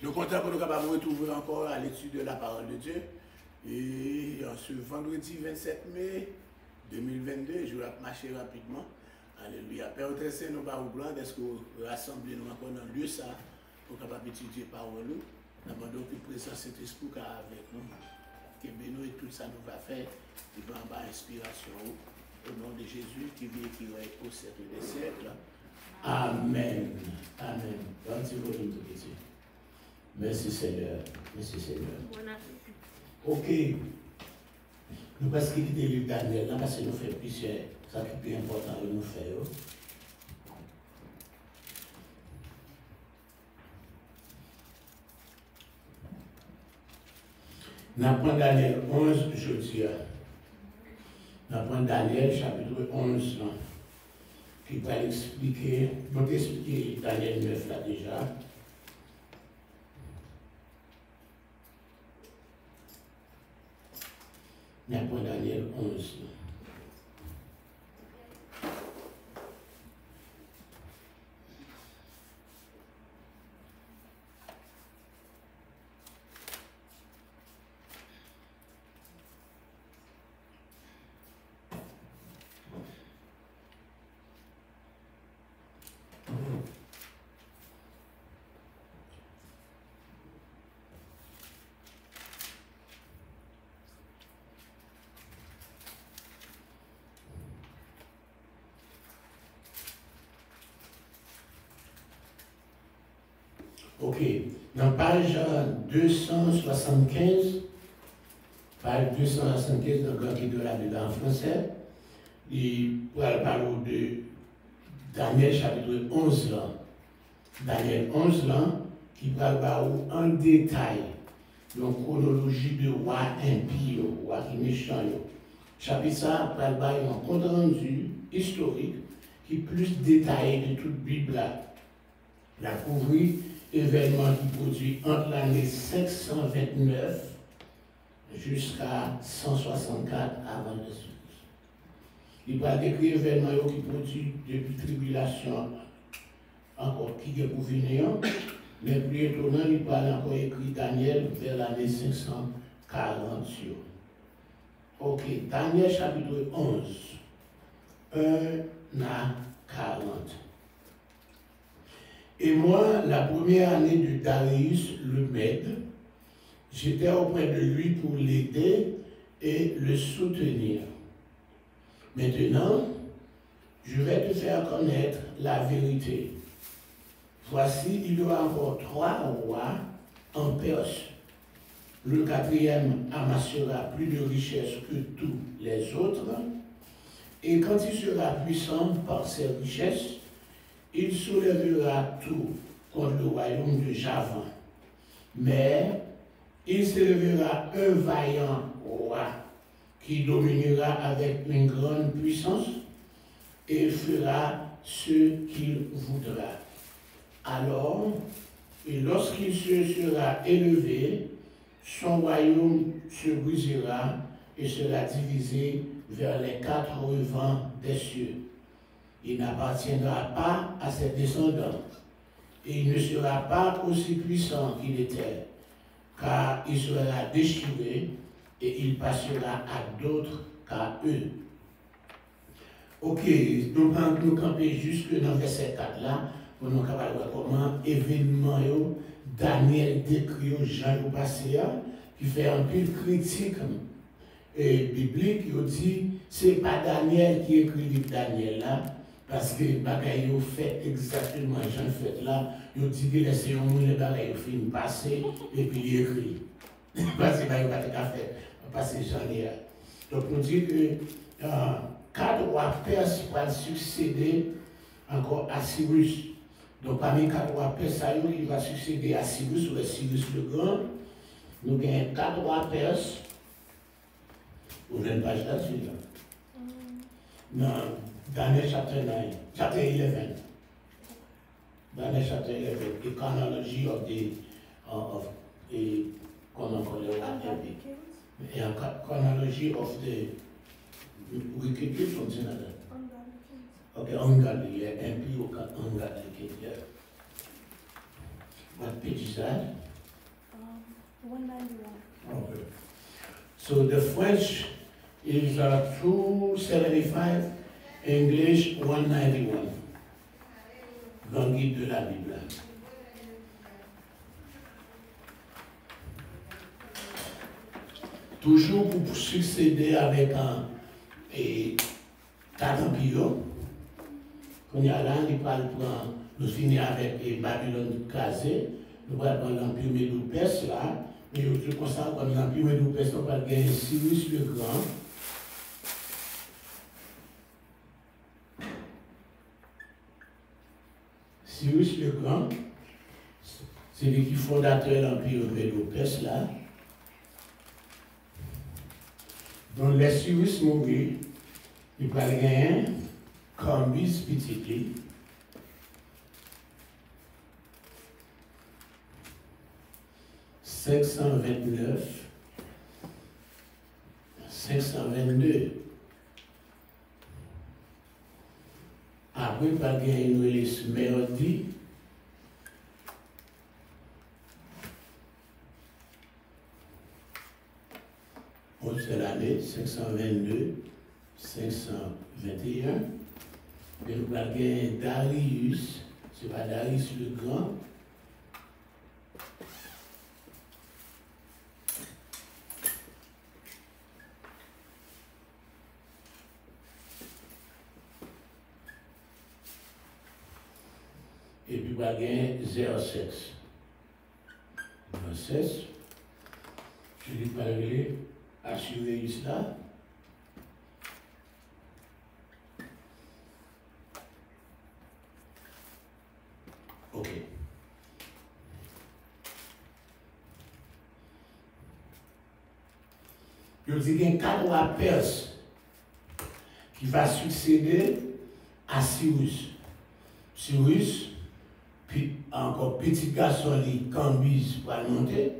Nous sommes contents pour nous capables de retrouver encore à l'étude de la parole de Dieu. Et en ce vendredi 27 mai 2022, je vais marcher rapidement. Alléluia. Père Saint, nous parlons blanc, est-ce que vous rassemblez nous encore dans le lieu ça pour capable étudier parole nous. Nous demandons que le présent Saint-Esprit avec nous. Que nous et tout ça nous va faire. Il va avoir inspiration au nom de Jésus qui vit et qui règne au siècle des siècles. Amen. Amen. Merci pour nous tout petit. Merci Seigneur. Merci Seigneur. Ok. Nous parce qu'il était le Daniel, là, parce que nous faisons plusieurs, ça qui est plus important que nous faisons. Nous apprenons Daniel 11 jeudi. Nous apprenons Daniel chapitre 11, là, qui va expliquer, nous expliquer Daniel 9 là déjà. Nous apprenons Daniel 11. Là. Ok, dans page 275, dans le guide de la Bible en français, il parle de Daniel chapitre 11 là. Daniel 11 là, qui parle en détail de la chronologie de roi impie, roi qui méchant. Chapitre ça parle un compte rendu historique qui est plus détaillé de toute la Bible là. La couvrir événement qui produit entre l'année 529 jusqu'à 164 avant le Jésus. Il va décrire événements qui produit depuis tribulation encore qui est pour venir, mais plus étonnant, il parle encore écrit Daniel vers l'année 540. Ok, Daniel chapitre 11, 1 à 40. Et moi, la première année de Darius le Mède, j'étais auprès de lui pour l'aider et le soutenir. Maintenant, je vais te faire connaître la vérité. Voici, il y aura encore 3 rois en Perse. Le 4e amassera plus de richesses que tous les autres. Et quand il sera puissant par ses richesses, il soulèvera tout contre le royaume de Javan. Mais il s'élèvera un vaillant roi qui dominera avec une grande puissance et fera ce qu'il voudra. Alors, et lorsqu'il se sera élevé, son royaume se brisera et sera divisé vers les 4 vents des cieux. Il n'appartiendra pas à ses descendants, et il ne sera pas aussi puissant qu'il était, car il sera déchiré et il passera à d'autres qu'à eux. Ok, nous allons camper jusque dans le verset 4 là, pour nous voir comment événement Daniel décrit Jean au passé, qui fait un peu critique biblique, il dit c'est pas Daniel qui écrit le livre Daniel là. Parce que les bagailles ont fait exactement Jean fait là, ils ont dit que les séances, les bagailles ont fini passer et puis ils écrit. Parce que ils n'ont pas de fait, passer Jean là. Donc on dit que 4 rois perses vont succéder encore à Cyrus. Donc parmi 4 rois perses, il va succéder à Cyrus ou à Cyrus le Grand. Nous avons 4 rois perses. Vous avez une page là-dessus là. Non. Daniel chapter 9, chapter 11. Daniel chapter 11, the chronology of the chronology of the wicked people, something like that. Okay, ungodly, yeah, and people got ungodly kids, yeah. What page is that? 191. Okay. So the French is 275, English 191. Grand guide de la Bible. Toujours pour succéder avec un quatre empires. Quand il y a là, il va prendre, nous finir avec Babylone casée, nous allons prendre l'empire Médo-Perse là, mais je constate comme l'empire Médo-Perse, on va gagner Cyrus le Grand. Cyrus le Grand, c'est lui qui fondateur de l'empire Médo-Perse là. Donc les Cyrus mourut, il va gagner Cambis petit. 529, 522. Après, il va gagner une liste mélodie. C'est l'année 522, 521. Et nous allons gagner Darius, c'est pas Darius le Grand. Et puis nous allons gagner Xerxes. Xerxes, je vais parler. Assurer cela. Ok. Je dis qu'il y a 4 rois perses qui va succéder à Cyrus. Cyrus, puis encore petit garçon, Cambis va monter.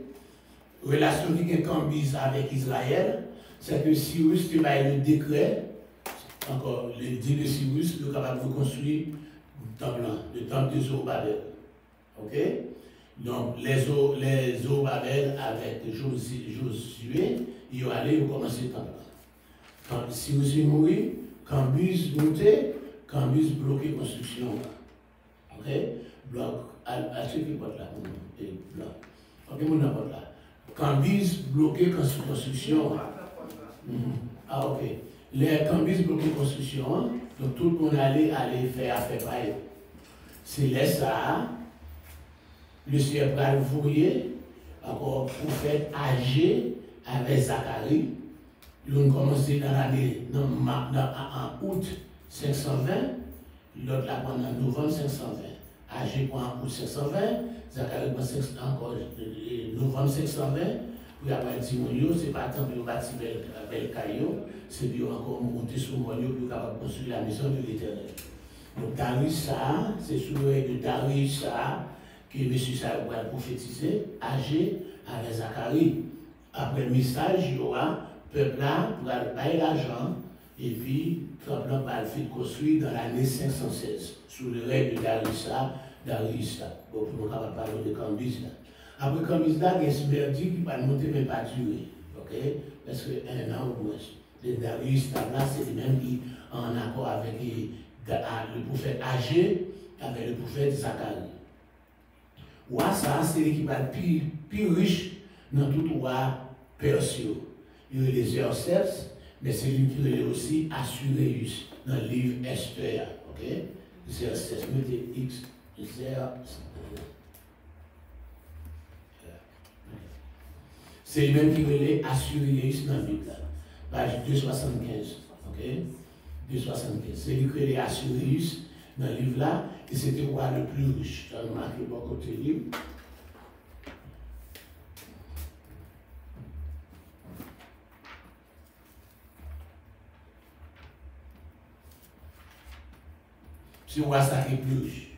Relation qui est Cambis avec Israël, c'est que Cyrus qui va le décret, encore le dit de Cyrus, il est capable de construire le temple de Zorobabel. Ok? Donc les Zorobabel avec Josué, ils ont allé commencer le temple. Quand Cyrus est mort, Cambis monté, Cambis bloqué la construction. Ok? Bloc, à ce qui porte là, bloc. Ok, mon n'importe là. Cambis bloqué construction. Ah ok. Les Cambis bloqué construction, donc tout le monde allait faire affaire pareil. C'est là ça, le Seigneur va le voyer, encore prophète âgé avec Zacharie. Ils ont commencé dans l'année, en août 520, l'autre là pendant novembre 520. Âgé pour en août 520. Zacharie encore novembre 520, pour avoir dit c'est pas tant pour bâtir bel caillou, c'est pour encore monter sur le moyen pour capable construire la maison de l'Éternel. Donc Darius ça, c'est sous le règne de Darius ça que M. ça va prophétiser, âgé avec Zacharie. Après le message, il y aura peuple là pour aller payer l'argent et puis le peuple va le faire construire dans l'année 516 sous le règne de Darius ça. Darius là. Bon, pour nous parler de Cambis là. Après Cambis là, il y a ce merdi qui va monter mais pas durer. Ok? Parce que 1 an ou moins. Le Darius là, c'est le même qui en accord avec le prophète âgé, avec le prophète Zacharie. Ouais, ça, c'est l'équipe plus riche dans tout roi persio. Il y a les Xerxes, mais c'est lui qui est aussi Assuérus dans le livre Esther. Ok? Xerxes, mettez X. C'est lui-même qui est Assuérus dans la Bible. Page 275. Ok? 275. C'est lui qui est Assuérus dans le livre là. Et c'était le roi le plus riche. Je vais marquer bon côté livre. C'est le roi ça qui est plus riche.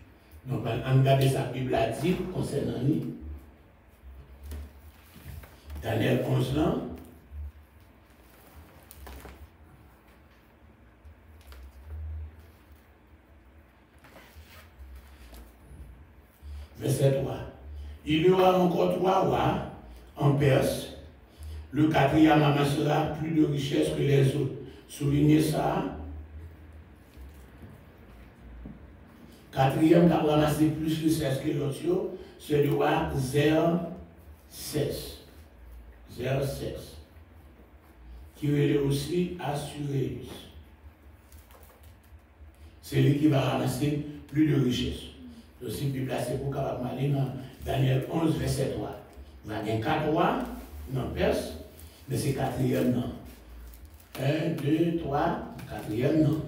Donc, on regarde sa Bible a dit concernant lui. Daniel 11 ans. Verset 3. Il y aura encore 3 rois en Perse. Le quatrième amassera plus de richesses que les autres. Soulignez ça. Quatrième qui a ramassé plus de richesses que l'autre, c'est le roi Xerxès. Xerxès. Qui est aussi Assuérus. C'est lui qui va ramasser plus de richesses. Aussi, puis placé pour capable aller dans Daniel 11, verset 3. Il va y avoir 4 rois dans Perse, mais c'est quatrième non. 1, 2, 3, quatrième non.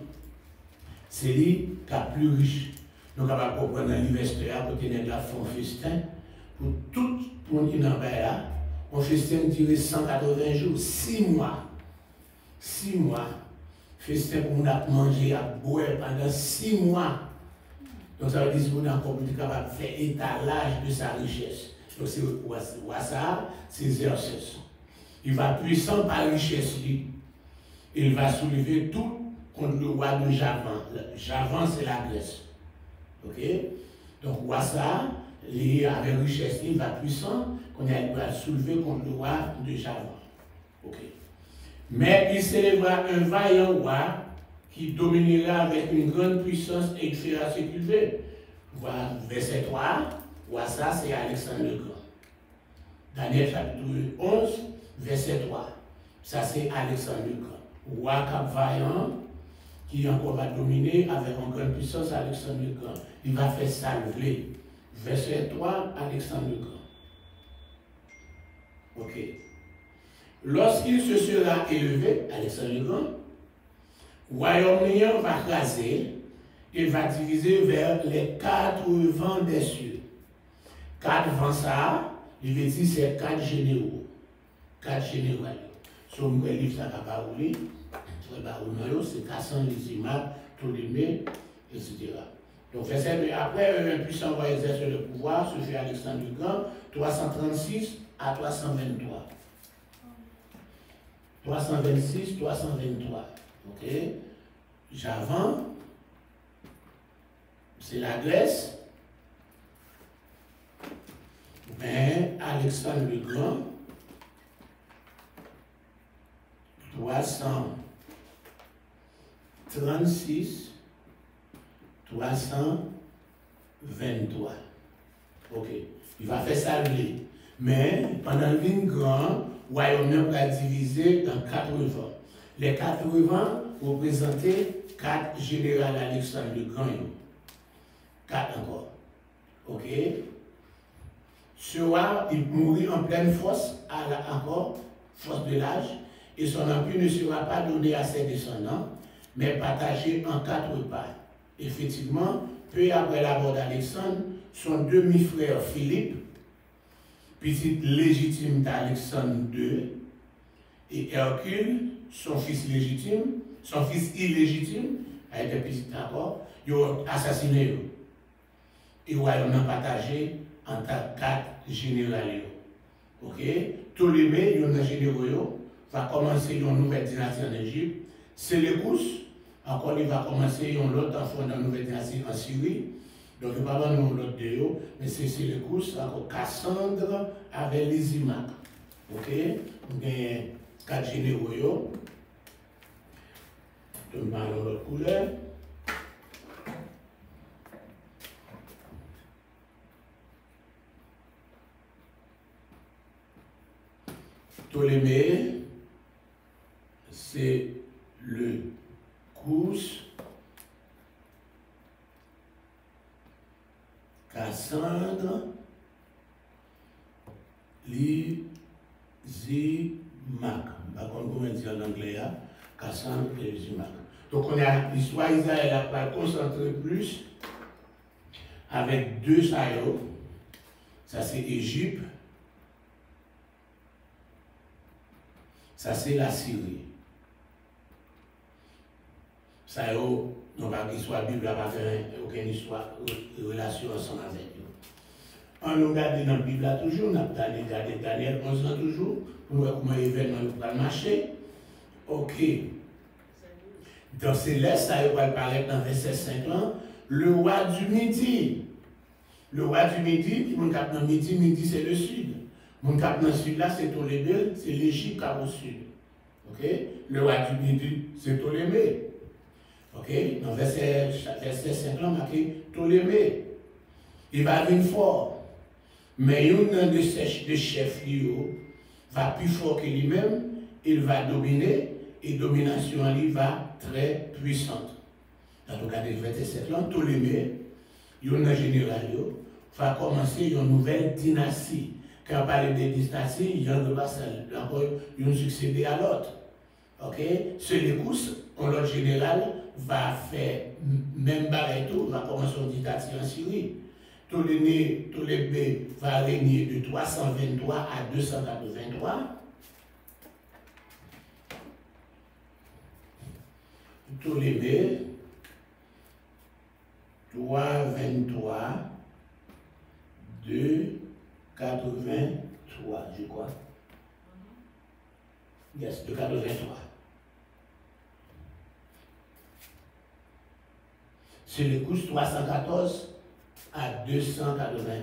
C'est lui qui est plus riche. Nous sommes capables de prendre un universitaire à côté de la fond festin pour tout le monde qui est dans le là. On festin durer 180 jours, 6 mois. 6 mois. Festin pour nous manger, à boire pendant 6 mois. Donc ça veut dire qu'on est encore plus capable de faire étalage de sa richesse. Donc c'est Ouassar, c'est Xerxès. Il va puissant par richesse, lui. Il va soulever tout contre le roi de Javan. Javan, c'est la Grèce. Ok? Donc Ouassar, lui, avec richesse, il va puissant, qu'on va soulever contre le roi de Javan. Ok? Mais il s'élèvera un vaillant roi qui dominera avec une grande puissance et qui fera ce qu'il veut. Voilà, verset 3, Ouassar, c'est Alexandre le Grand. Daniel chapitre 11, verset 3. Ça, c'est Alexandre le Grand. Roi cap vaillant, qui encore va dominer avec une grande puissance, Alexandre le Grand. Il va faire salver. Verset 3, Alexandre le Grand. Ok. Lorsqu'il se sera élevé, Alexandre le Grand, royaume néant va craser, il va diviser vers les 4 vents des cieux. 4 vents, ça, il veut dire c'est 4 généraux. 4 généraux. Sur le livre, ça va pas rouler. C'est Cassan, Lysimaque, Ptolémée, etc. Donc, après, un puissant roi exercer le pouvoir, se fait Alexandre le Grand, 336 à 323. 326, 323. Ok? Javan, c'est la Grèce. Mais Alexandre le Grand, 336, 323. Ok. Il va faire ça lui. Mais pendant le grand, le royaume va diviser dans 4 vents. Les 4 vents représentaient 4 généraux Alexandre le Grand. 4 encore. Ok. Ce roi, il mourut en pleine force, encore, force de l'âge, et son empire ne sera pas donné à ses descendants, mais partagé en 4 parts. Effectivement, peu après la mort d'Alexandre, son demi-frère Philippe, petit légitime d'Alexandre II, et Hercule, son fils légitime, son fils illégitime, a été petit encore, ils ont assassiné. Et ils ont partagé entre 4 généraux. Ok? Ptolémée, il y a un généraux, va commencer une nouvelle dynastie en Égypte. Séleucus, encore il va commencer une autre enfant dans une nouvelle dynastie en Syrie. Donc il va avoir l'autre de eux, mais c'est Séleucus, encore Cassandre avec Lysimaque. Ok? Donc il y a 4 généraux. Je vais parler de l'autre couleur. Ptolémée, c'est le Cous, Cassandre, Lysimaque. Par contre, comment dire en anglais, Cassandre et Lysimaque. Donc, on a l'histoire d'Israël va concentrer plus avec 2 saillots. Ça, c'est Égypte. Ça, c'est la Syrie. Ça, on va l'histoire Bible, va faire aucune histoire, relation ensemble avec eux. On regarde dans la Bible toujours, on a regardé Daniel 11 ans toujours, pour voir comment l'événement va marcher. Ok. Dans ces lettres, ça va apparaître dans verset 5 ans, le roi du Midi. Le roi du Midi, qui monte dans Midi, Midi c'est le sud. Mon cap dans le sud là, c'est Ptolémée, c'est l'Égypte cap au sud. Ok? Le roi du Midi, c'est Ptolémée. Ok? Dans verset 5 là, marqué Ptolémée. Il va venir fort. Mais un de ces chefs va plus fort que lui-même, il va dominer, et domination lui va très puissante. En tout cas, dans verset 7 là, Ptolémée, un général, va commencer une nouvelle dynastie. Quand on parle de dynastie, il y a encore une succéder à l'autre. Ok? Séleucus, l'autre général, va faire même barré tout, va commencer une dynastie en Syrie. Ptolémée va régner de 323 à 283. Ptolémée, 323, 283, je crois. Yes, 283. C'est le coût 314 à 281.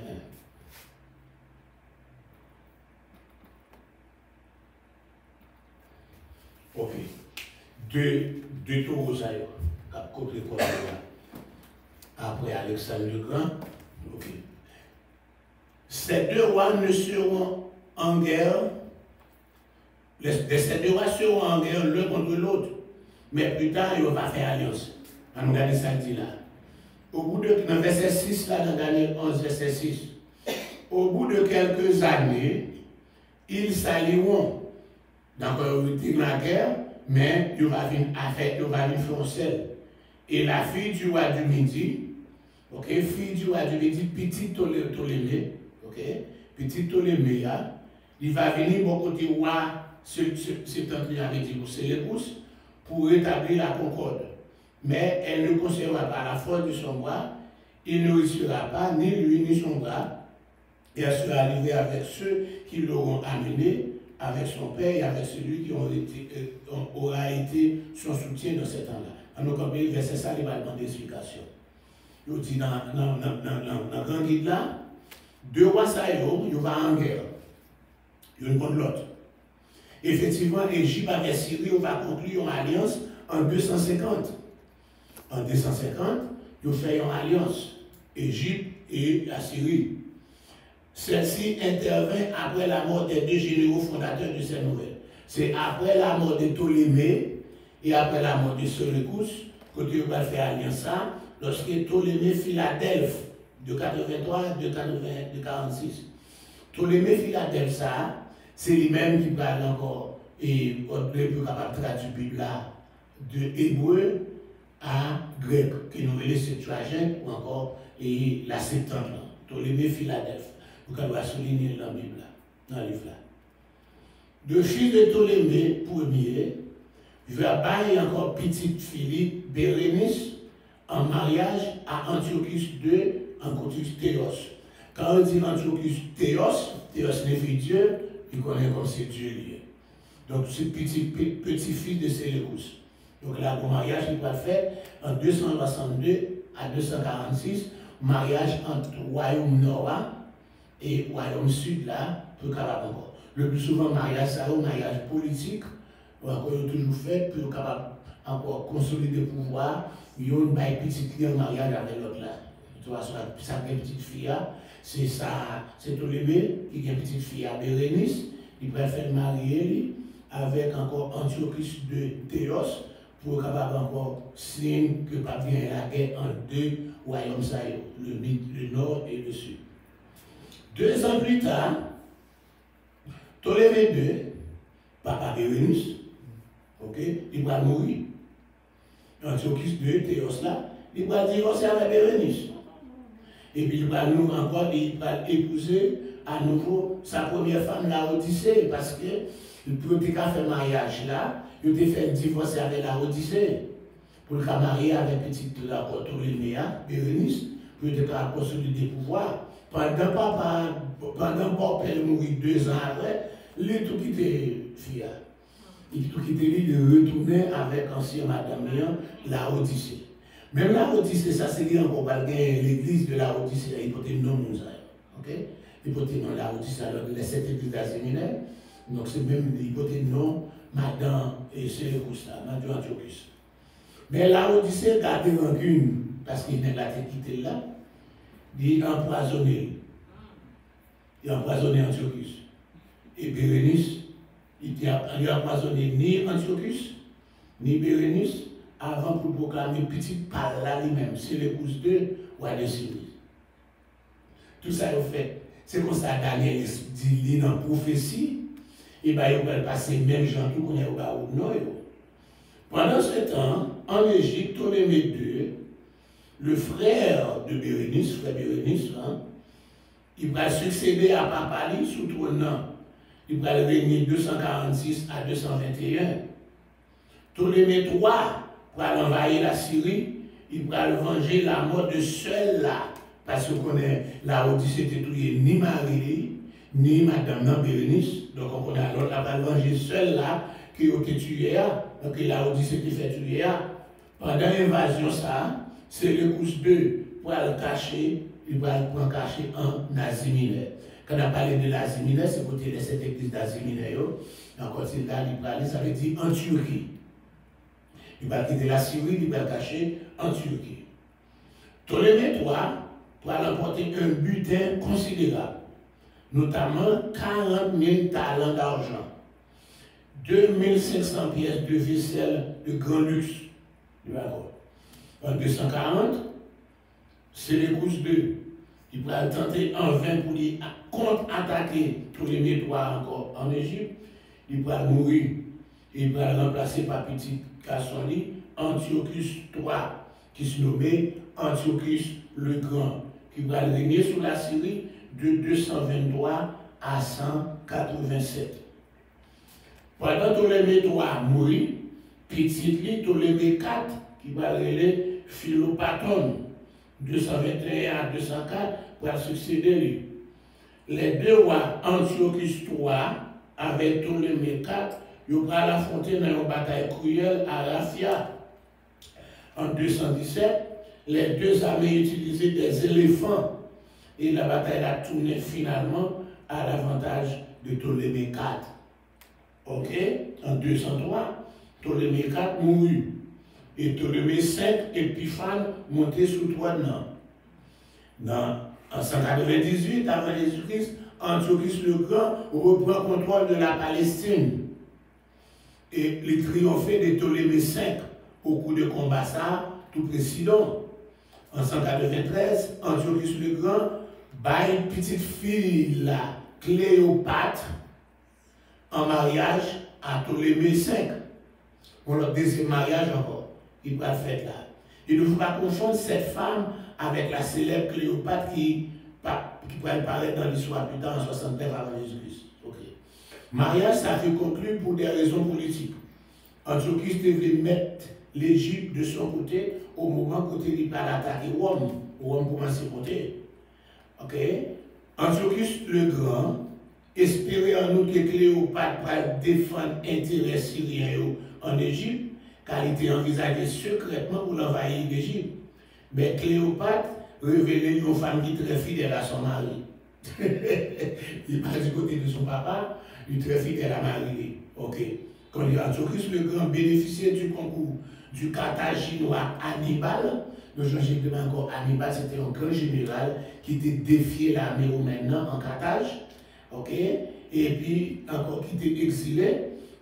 Ok. Deux tours à côté de après Alexandre le Grand. Ok. Ces deux rois ne seront en guerre. Ces deux rois seront en guerre l'un contre l'autre. Mais plus tard, ils vont faire alliance. On regarde ça dit là. Au bout de, dans verset 6, là, dans Daniel 11, verset 6, au bout de quelques années, ils s'allieront. Donc, ils vont la guerre, mais ils vont venir faire. Et la fille du roi du Midi, ok, fille du roi du Midi, petite Ptolémée, ok, petite Ptolémée, il va venir au côté roi septentrional avec Séleucus pour rétablir la concorde. Mais elle ne conservera pas la force de son bras, il ne réussira pas, ni lui ni son bras, et elle sera livrée avec ceux qui l'auront amené, avec son père et avec celui qui aura été son soutien dans ce temps-là. En nous comprenons, verset ça, il va demander explication. Il dit dans le grand guide là, deux rois ça, ils vont en guerre. L'un contre l'autre. Effectivement, l'Égypte avec Syrie, on va conclure une alliance en 250. En 250, ils ont fait une alliance, Égypte et la Syrie. Celle-ci intervient après la mort des deux généraux fondateurs de cette nouvelle. C'est après la mort de Ptolémée et après la mort de Séleucus que Dieu va faire alliance lorsque Ptolémée Philadelphe de 83 à 46. Ptolémée Philadelphe, ça, c'est lui-même qui parle encore et on peut capable de traduire la Bible là de hébreu à grec, qui nous relève Septuagint ou encore et la Septante, Ptolémée Philadelphe. Vous pouvez souligner dans la Bible, dans le livre là. Le fils de Ptolémée premier va bailler encore petite Philippe Bérénice en mariage à Antiochus II en Antiochus Théos. Quand on dit Antiochus Théos signifie Dieu, il connaît comme c'est Dieu lié. Donc c'est petit-fils de Séleucus. Donc là, le mariage, il va faire en 262 à 246, mariage entre royaume nord et royaume sud là, pour capable encore. Le plus souvent, mariage, ça un mariage politique, ou encore toujours fait pour capable encore consolider le pouvoir. Il y a une petite fille en mariage avec l'autre là. Tu vois, ça petite fille, c'est ça, c'est Ptolémée qui a une petite fille à Bérénice, il préfère marier avec encore Antiochus de Théos pour capable encore signe que pas bien la guerre en deux royaumes, le nord et le sud. 2 ans plus tard, Ptolémée II, papa Bérénice, ok, il va mourir. Antiochus II, Théos là, il va divorcer avec Bérénice. Et puis il va nous encore, il va épouser à nouveau sa première femme, la Odyssée, parce que il peut faire mariage là, il peut faire divorcer avec la Odyssée, pour le marier avec petite Ptolémée, Bérénice, pour être consolider le pouvoir. Pendant que père mourit 2 ans après, il a tout quitté, fille. Il a tout quitté, il est retourné avec ancien madame, la Odyssée. Même la Odyssée, ça c'est encore l'église de la Odyssée, il peut être non. Ok? l'hypothèse non Laodicée, alors de cette église d'Aséminaire. Donc c'est même l'hypothèse non, Madame et Séleucus, Madame Antiochus. Mais Laodicée gardait rancune, parce qu'il n'est pas quitté là, il empoisonné. Il a empoisonné Antiochus. Et Bérénice, il a empoisonné ni Antiochus, ni Bérénice, avant pour proclamer petit par là lui-même, Séleucus II, roi de Syrie. Tout ça est fait. C'est comme ça Daniel dit dans la prophétie, et bien il va passer même gens tout qu'on est au bas ou non. Pendant ce temps, en Égypte, Ptolémée II, le frère de Bérénice, frère Bérénice, hein, il va succéder à Papali sous trônant. Il va régner 246 à 221. Ptolémée III va envahir la Syrie, il va venger la mort de seul-là, parce qu'on est la Odyssée était tuée ni Marie, ni Madame Bérénice, donc on connaît alors la va venger seul-là qui a été tué, donc la Odyssée qui fait tuer. Pendant l'invasion, ça, c'est le Séleucus II pour le cacher, il va le cacher en Asie mineure. Quand on a parlé de l'Asie mineure, c'est côté de cette église d'Asie mineure, encore c'est là, il parle, ça veut dire en Turquie. Il va quitter la Syrie, il va le cacher en Turquie. Ptolémée III va remporter un butin considérable, notamment 40 000 talents d'argent, 2500 pièces de vaisselle de grand luxe. En 240, Séleucus II, il va tenter en vain pour lui contre-attaquer Ptolémée III encore en Égypte. Il va mourir. Il va le remplacer par petit garçon Antiochus III, qui se nommait Antiochus le Grand, qui va régner sous la Syrie de 223 à 187. Pendant Ptolémée III mourit, petit lui, Ptolémée IV, qui va régner Philopaton, 221 à 204, pour succéder lui. Les deux rois, Antiochus III, avec Ptolémée IV, ils vont l'affronter dans une bataille cruelle à Raphia. En 217, les deux armées utilisaient des éléphants et la bataille a tourné finalement à l'avantage de Ptolémée IV. Ok? En 203, Ptolémée IV mourut et Ptolémée V, Épiphane, monté sous trône. En 198, avant Jésus-Christ, Antiochus le Grand reprend le contrôle de la Palestine. Et il triomphait de Ptolémée V au cours de combat ça, tout président. En 193, Antiochus le Grand bat une petite fille, la Cléopâtre, en mariage à Ptolémée V. Pour le deuxième mariage encore, il va faire là. Il ne faut pas confondre cette femme avec la célèbre Cléopâtre qui pourrait apparaître dans l'histoire plus tard en 69 avant Jésus-Christ. Okay. Mariage, ça fait conclure pour des raisons politiques. Antiochus devait mettre l'Égypte de son côté au moment où il va attaquer Rome. Rome commence à monter. Ok? Antiochus le Grand espérait en outre que Cléopâtre pourrait défendre l'intérêt syrien en Égypte, car il était envisagé secrètement pour l'envahir l'Égypte. Mais Cléopâtre révélait une femme qui est très fidèle à son mari. Il part du côté de son papa, il est très fidèle à Marie. Ok. Quand Antiochus le Grand bénéficiait du concours du Carthaginois Hannibal, le Jean-Gilles de encore Hannibal, c'était un grand général qui était défié l'armée romaine en Carthage. Ok. Et puis encore qui était exilé.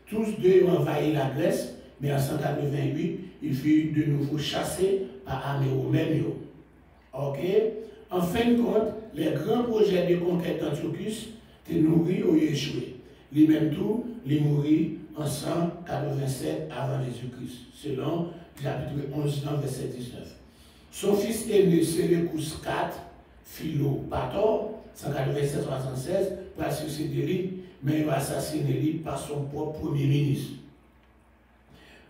Tous deux ont envahi la Grèce, mais en 188, il fut de nouveau chassé par l'armée romaine. Ok. En fin de compte, les grands projets de conquête d'Antiochus étaient nourris ou échoués. Lui-même tout, il mourit en 187 avant Jésus-Christ, selon chapitre 11, verset 19. Son fils aîné, Séleucus IV, Philopator, 187-76, va succéder lui, mais il va assassiner lui par son propre premier ministre.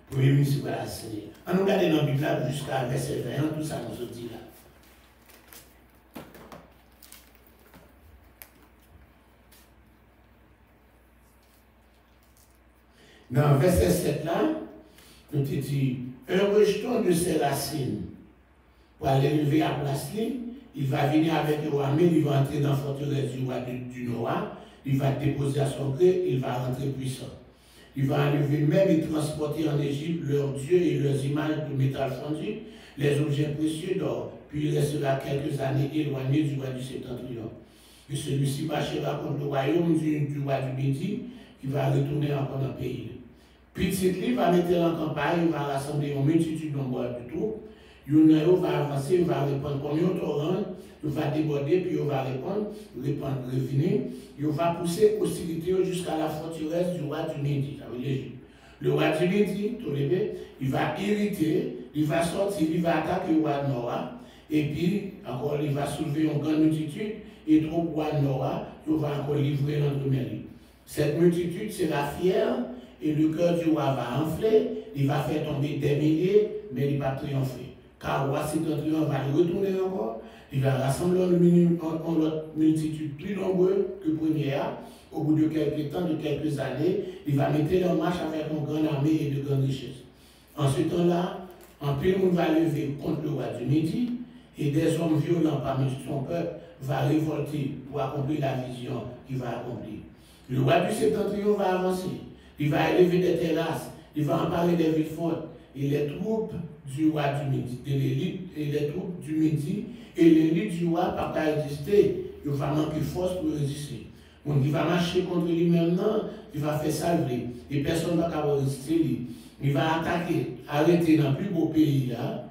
Premier ministre va l'assassiner. On nous regarde dans la Bible jusqu'à verset 21, tout ça nous dit là. Dans verset 7 là, nous te dit, un rejeton de ses racines pour aller lever à place, il va venir avec le roi Amé, il va entrer dans la forteresse du roi du Noah, il va déposer à son gré, il va rentrer puissant. Il va enlever même et transporter en Égypte leurs dieux et leurs images de métal fondu, les objets précieux d'or, puis il restera quelques années éloigné du roi du Septentrion. Et celui-ci marchera contre le royaume du roi du Midi, qui va retourner encore dans le pays. Petit lui va mettre en campagne, il va rassembler une multitude nombreuse de tout. Il va avancer, il va répondre comme un torrent, il va déborder, puis il va répondre, revenir. Il va pousser hostilité jusqu'à la forteresse du roi du Midi, ça veut dire l'Égypte. Le roi du Midi, Ptolémée, il va irriter, il va sortir, il va attaquer le roi Noah, et puis encore il va soulever une grande multitude, et trop roi Noah, il va encore livrer l'entremain. Cette multitude sera fière, et le cœur du roi va enfler, il va faire tomber des milliers, mais il va triompher. Car le roi Septentrion va le retourner encore, il va rassembler une multitude plus nombreuse que première. Au bout de quelques temps, de quelques années, il va mettre en marche avec une grande armée et de grandes richesses. En ce temps-là, un peu de monde va lever contre le roi du Midi, et des hommes violents parmi son peuple va révolter pour accomplir la vision qu'il va accomplir. Le roi du Septentrion va avancer, il va élever des terrasses, il va emparer des villes fortes, et les troupes du roi du Midi, les troupes du Midi et l'élite du roi par pas résister, il va manquer force pour résister. Donc il va marcher contre lui maintenant, il va faire salver, et personne ne va pouvoir résister lui. Il va attaquer, arrêter dans le plus beau pays là,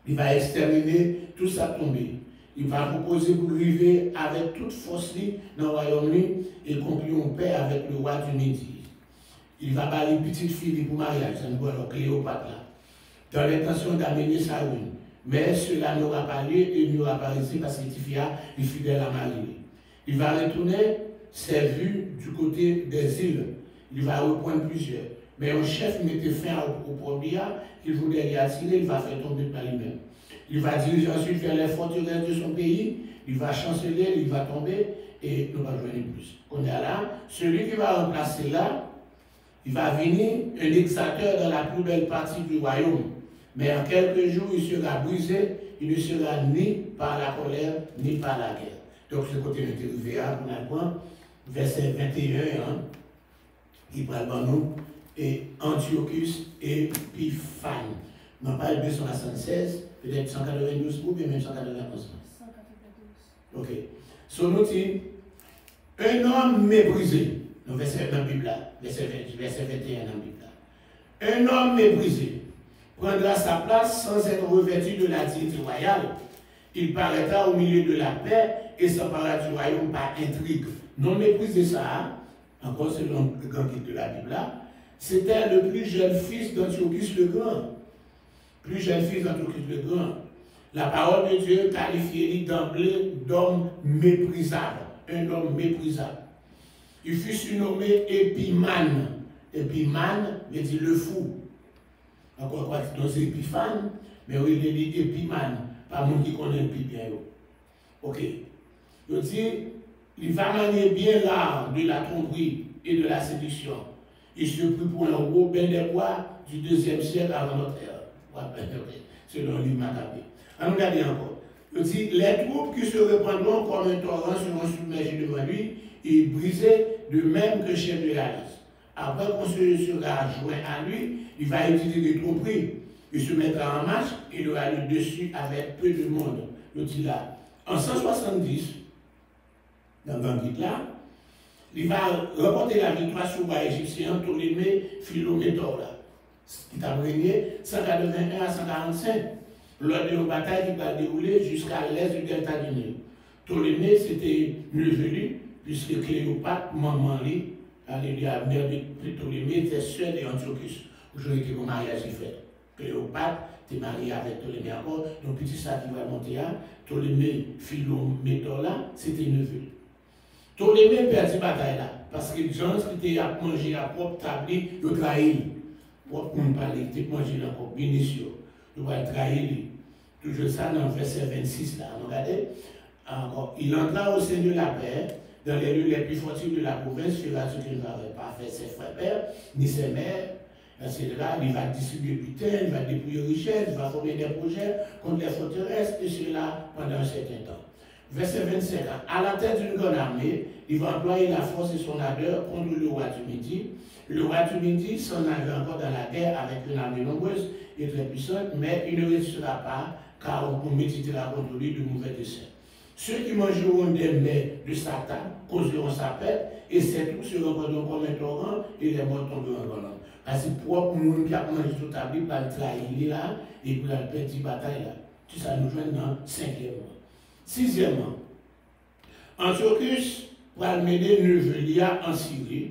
il va exterminer tout ça tombé. Il va proposer pour arriver avec toute force dans le royaume et conclure une paix avec le roi du Midi. Il va parler une petite fille pour mariage, c'est une bonne Cléopâtre là, dans l'intention d'amener sa ruine. Mais cela n'aura pas lieu et il n'aura pas réussi parce qu'il est fidèle à Marie. Il va retourner ses vues du côté des îles. Il va reprendre plusieurs. Mais un chef mettait fin au premier qu'il voulait y attirer, il va faire tomber par lui-même. Il va diriger ensuite vers les forteresses de son pays, il va chanceler, il va tomber et ne va venir plus. On est là, celui qui va remplacer là, il va venir un exacteur dans la plus belle partie du royaume. Mais en quelques jours, il sera brisé, il ne sera ni par la colère, ni par la guerre. Donc, ce côté de on a verset 21, hein, il parle de nous, et Antiochus Épiphane. On parle de 276, peut-être 192 ou bien même 191. 192. Ok. Son outil, un homme méprisé, dans verset dans la Bible, verset 21 dans la Bible. Un homme méprisé prendra sa place sans être revêtu de la dignité royale. Il paraîtra au milieu de la paix et s'emparera du royaume par intrigue. Non méprisé ça, encore selon le grand guide de la Bible, c'était le plus jeune fils d'Antiochus le Grand. Plus jeune fils d'Antiochus le Grand. La parole de Dieu qualifiait d'emblée d'homme méprisable. Un homme méprisable. Il fut surnommé Épimane. Épimane veut dire le fou. Encore quoi, c'est Épiphane, mais oui, il dit Épimane, pas monde qui connaît le plus bien. Ok. Il dit, il va manier bien l'art de la tromperie et de la séduction. Il se prit pour un Robin des Bois du 2e siècle avant notre ère. Selon l'île Maccabée. On regarde encore. Il dit, les troupes qui se répandront comme un torrent seront submergées devant lui et brisées de même que chef de la liste. Après qu'on sera joint à lui, il va utiliser des tromperies. Il se mettra en marche et il aura le dessus avec peu de monde. Il dit là, en 170, dans le guide là, il va remporter la victoire sur le roi égyptien Ptolémée Philométor, qui a régné 181 à 145, lors d'une bataille qui va dérouler jusqu'à l'est du delta du Nil. Ptolémée, c'était neveu, puisque Cléopâtre, maman, alléluia, mère de Ptolémée, était sœur d'Antiochus. Aujourd'hui, c'est mon mariage qui fait. Cléopâtre était mariée avec Ptolémée encore, donc petit ça qui va monter à Ptolémée Philométor là, c'était neveu. Ptolémée perdit la bataille là, parce que les gens qui étaient à manger à propre table, ils ont trahi. Pour ne pas les ils ont mangé encore, bénitio. Ils vont trahir. Toujours ça dans le verset 26 là, regardez. Encore, il entra au sein de la paix, dans les lieux les plus fortifiés de la province, fera ce qu'il n'avait pas fait ses frères pères, ni ses mères, etc. Il va distribuer butin, il va dépouiller richesse, il va former des projets contre les forteresses, et cela pendant un certain temps. Verset 25, à la tête d'une grande armée, il va employer la force et son ardeur contre le roi du Midi. Le roi du Midi s'en allait encore dans la guerre avec une armée nombreuse et très puissante, mais il ne résistera pas, car on méditera contre lui de mauvais desseins. Ceux qui mangeront des mets de Satan causeront sa perte, et ces trous se remporteront comme un torrent, et les morts tomberont en l'homme. Parce que propre monde qui a mangé toute la Bible, va le trahir là, et puis la petite bataille là. Tout ça nous joint dans 5e mois. 6e, Antiochus va mener Neuvelia en Syrie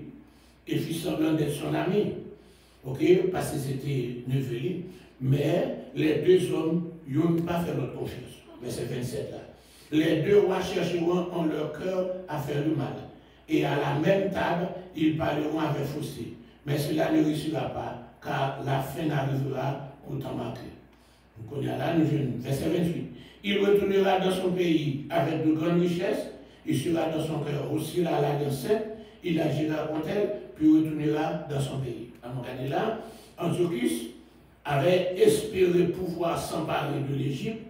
et fit semblant d'être son ami. Ok, parce que c'était Neuvelie, mais les deux hommes n'ont pas fait notre confiance. Verset 27 là. Les deux rois chercheront en leur cœur à faire le mal. Et à la même table, ils parleront avec fausseté. Mais cela ne réussira pas, car la fin n'arrivera qu'au temps marqué. Donc on est là, nous jeunes. Verset 28. Il retournera dans son pays avec de grandes richesses, il sera dans son cœur aussi là, l'alliance sainte, il agira contre elle, puis retournera dans son pays. Alors, regardez là, Antiochus avait espéré pouvoir s'emparer de l'Égypte,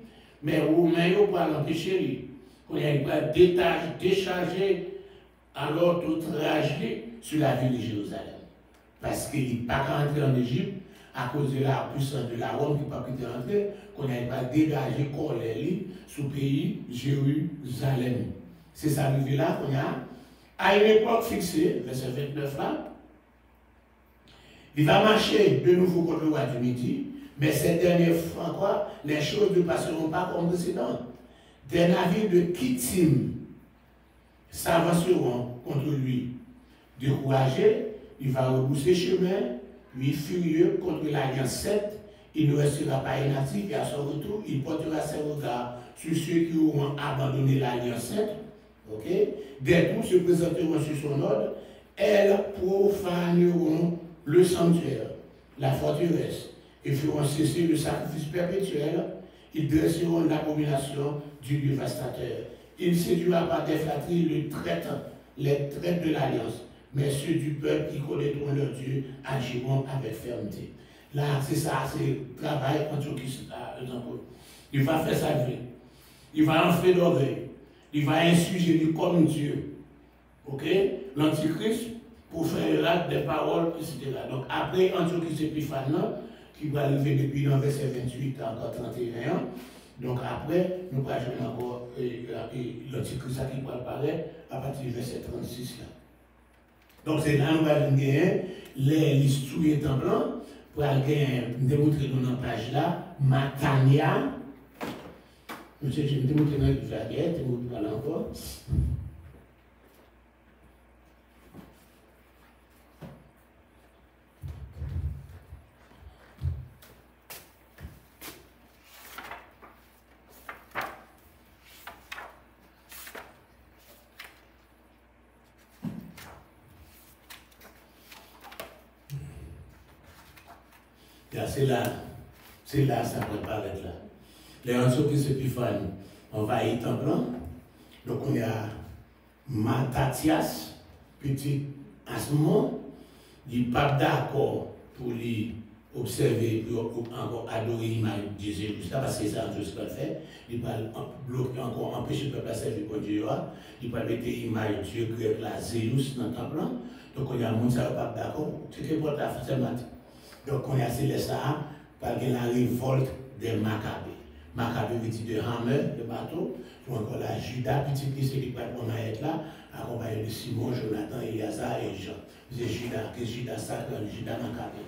mais Romain pour l'empêcher. On a décharger alors d'outrage sur la ville de Jérusalem. Parce qu'il n'est pas rentré en Égypte à cause de la puissance de la Rome qui n'a pas pu rentrer, qu'on n'a pas dégagé colère sous le pays Jérusalem. C'est ça arrivé là qu'on a. À une époque fixée, verset 29 là, il va marcher de nouveau contre le roi du Midi, mais cette dernière fois encore, les choses ne passeront pas comme précédent. Des navires de Kittim s'avanceront contre lui. Découragé, il va repousser chemin, puis furieux contre l'alliance 7, il ne restera pas inactif et à son retour, il portera ses regards sur ceux qui auront abandonné l'alliance 7. Okay? Des trous se présenteront sur son ordre, elles profaneront le sanctuaire, la forteresse, et feront cesser le sacrifice perpétuel. Ils dresseront l'abomination du dévastateur. Il séduira par des flatteries les traites de l'alliance, mais ceux du peuple qui connaîtront leur Dieu agiront avec fermeté. Là, c'est ça, c'est le travail Antiochus. Il va faire sa vie. Il va enfler d'orgueil. Il va insurger comme Dieu. Ok? L'Antichrist, pour faire là des paroles, etc. Donc après Antiochus Épiphane, qui va arriver depuis dans verset 28 encore 31. Donc après, nous allons jouer encore l'Antichrist qui va apparaître à partir du verset 36 là. Donc c'est là nous allons gagner l'histoire étant blanc pour démontrer dans la page là, Matania. Monsieur, je vais démontrer dans le flaguette, je vais vous parler encore. C'est là, ça prépare là. Les Antiochus Épiphane envahit le temple. Donc on y a Mattathias, petit Asmon, il n'est pas d'accord pour lui observer, pour encore adorer l'image de Jésus, parce que c'est ça que va faire. Il va bloquer encore, empêcher le peuple à servir pour Dieu. Il va mettre l'image de Dieu grec, la Zéus dans le temple. Donc on y a un monde qui n'est pas d'accord. C'est que pour la fête. Donc on a essayé ça par la révolte des Maccabées. Maccabées petit de Hammer, le bateau, ou encore la Judas, petit qui qui va être là, accompagné de Simon, Jonathan, Eliasa et Jean. C'est Judas sacré, Judas Maccabée.